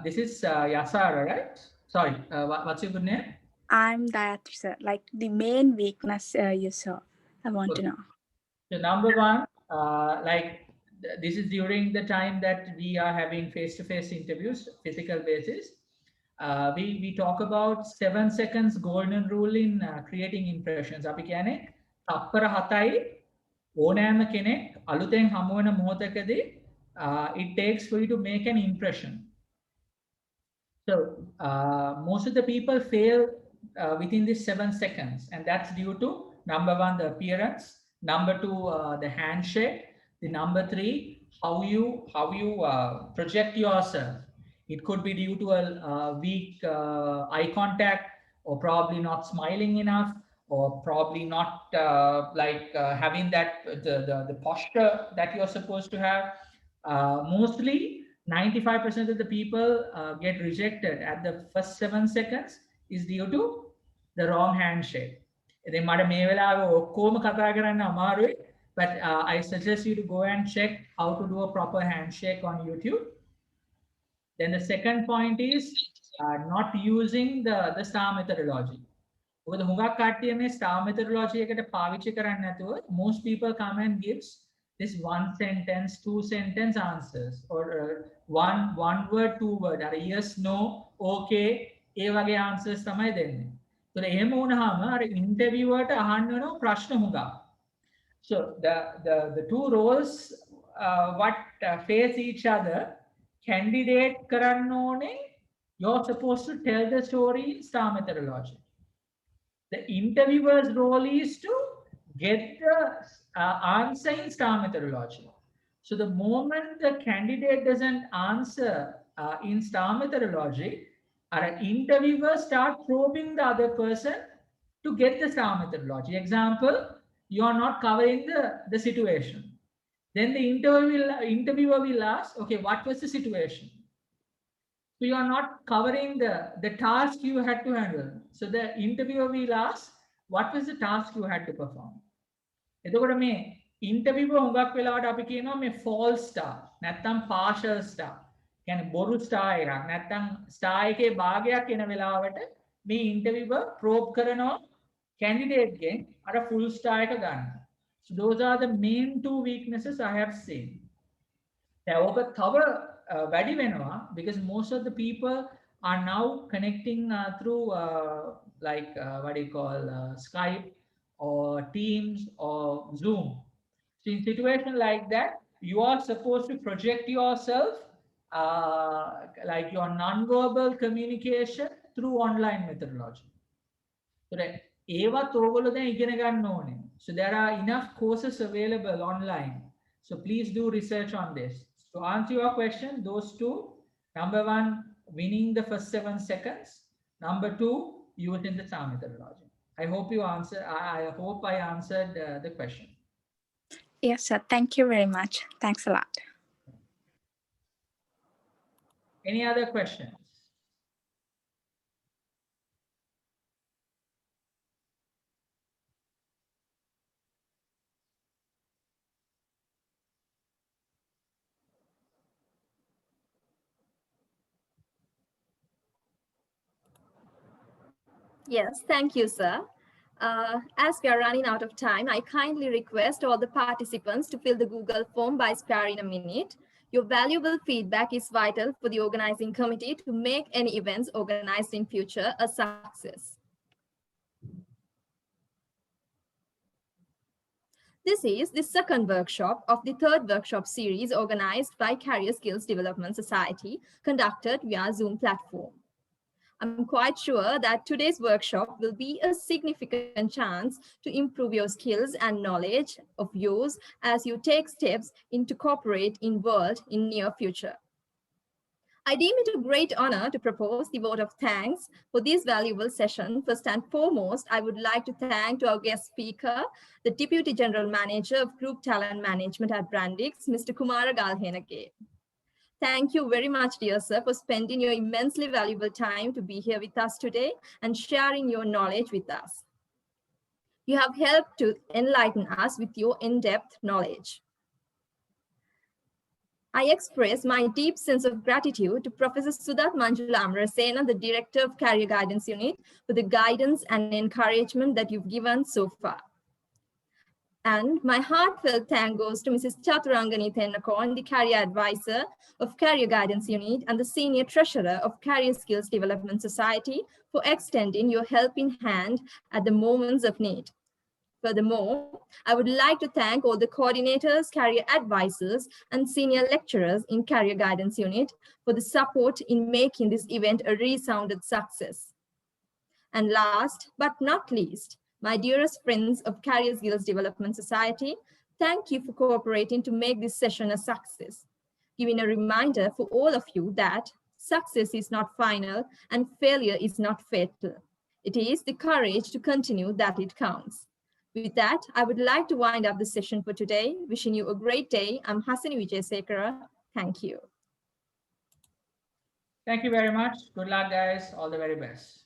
this is Yasara, right? Sorry, what's your good name? I'm Gayatri, sir. Like the main weakness you saw, I want to know. So number one, like this is during the time that we are having face-to-face interviews, physical basis. We talk about 7 seconds golden rule in creating impressions. අපි කියන්නේ තප්පර 7යි ඕනෑම කෙනෙක් අලුතෙන් හමු වෙන මොහොතකදී it takes for you to make an impression. So most of the people fail within these 7 seconds, and that's due to number one, the appearance, number two, the handshake, the number three, how you project yourself. It could be due to a weak eye contact, or probably not smiling enough, or probably not having that the posture that you're supposed to have. Mostly 95% of the people get rejected at the first 7 seconds is due to the wrong handshake. ඉතින් මට මේ වෙලාවේ ඔක්කොම කතා කරන්න අමාරුයි, but I suggest you to go and check how to do a proper handshake on YouTube. Then the second point is not using the STAR methodology. මොකද හුඟක් කට්ටිය මේ STAR methodology එකට පාවිච්චි කරන්නේ නැතුව most people come and gives this 1 sentence, 2 sentence answers, or 1 word, 2 word, or yes, no, okay, ඒ වගේ answers තමයි දෙන්නේ. So එහෙම වුණාම අර ඉන්ටර්වියුවර්ට අහන්න වෙන ප්‍රශ්න හුඟක්. So the two roles what face each other, candidate කරන්න ඕනේ, you're supposed to tell the story in STAR methodology. The interviewer's role is to get the answer in STAR methodology. So the moment the candidate doesn't answer in STAR methodology, an interviewer start probing the other person to get the STAR methodology. Example, you are not covering the situation. Then the interviewer will ask, okay, what was the situation? So you are not covering the task you had to handle. So the interviewer will ask, what was the task you had to perform? එතකොට මේ interviewer හුඟක් වෙලාවට අපි කියනවා මේ false star නැත්නම් partial star. කියන්නේ බොරු star එකක් නැත්නම් star එකේ භාගයක් එන වෙලාවට මේ interviewer probe කරනවා candidate ගෙන් අර full star එක ගන්න. So those are the main two weaknesses I have seen. දැන් ඔක තව වැඩි වෙනවා because most of the people are now connecting through like what do you call Skype or Teams or Zoom. So in situation like that, you are supposed to project yourself like your non-verbal communication through online methodology. So that ඒවත් ඕගොල්ලෝ දැන් ඉගෙන ගන්න ඕනේ. So there are enough courses available online. So please do research on this. To answer your question, those two, number 1, winning the first 7 seconds. Number 2, using the STAR methodology. I hope you answer. I hope I answered the question. Yes, sir. Thank you very much. Thanks a lot. Any other questions? Yes, thank you, sir. As we are running out of time, I kindly request all the participants to fill the Google form by Spare in a minute. Your valuable feedback is vital for the organizing committee to make any events organized in future a success. This is the second workshop of the third workshop series organized by Career Skills Development Society, conducted via Zoom platform. I'm quite sure that today's workshop will be a significant chance to improve your skills and knowledge of yours as you take steps into corporate world in near future. I deem it a great honor to propose the vote of thanks for this valuable session. First and foremost, I would like to thank to our guest speaker, the Deputy General Manager of Group Talent Management at Brandix, Mr. Kumara Galhenage. Thank you very much, dear sir, for spending your immensely valuable time to be here with us today and sharing your knowledge with us. You have helped to enlighten us with your in-depth knowledge. I express my deep sense of gratitude to Professor Sudat Manjula Amrasena, the Director of Career Guidance Unit, for the guidance and encouragement that you've given so far. And my heartfelt thanks goes to Mrs. Chaturangani Tennakon, the Career Advisor of Career Guidance Unit and the Senior Treasurer of Career Skills Development Society, for extending your helping hand at the moments of need. Furthermore, I would like to thank all the coordinators, career advisors, and senior lecturers in Career Guidance Unit for the support in making this event a resounded success. And last but not least, my dearest friends of Career Skills Development Society, thank you for cooperating to make this session a success, giving a reminder for all of you that success is not final and failure is not fatal. It is the courage to continue that it counts. With that, I would like to wind up the session for today. Wishing you a great day. I'm Hasani Wijayasekara. Thank you. Thank you very much. Good luck, guys. All the very best.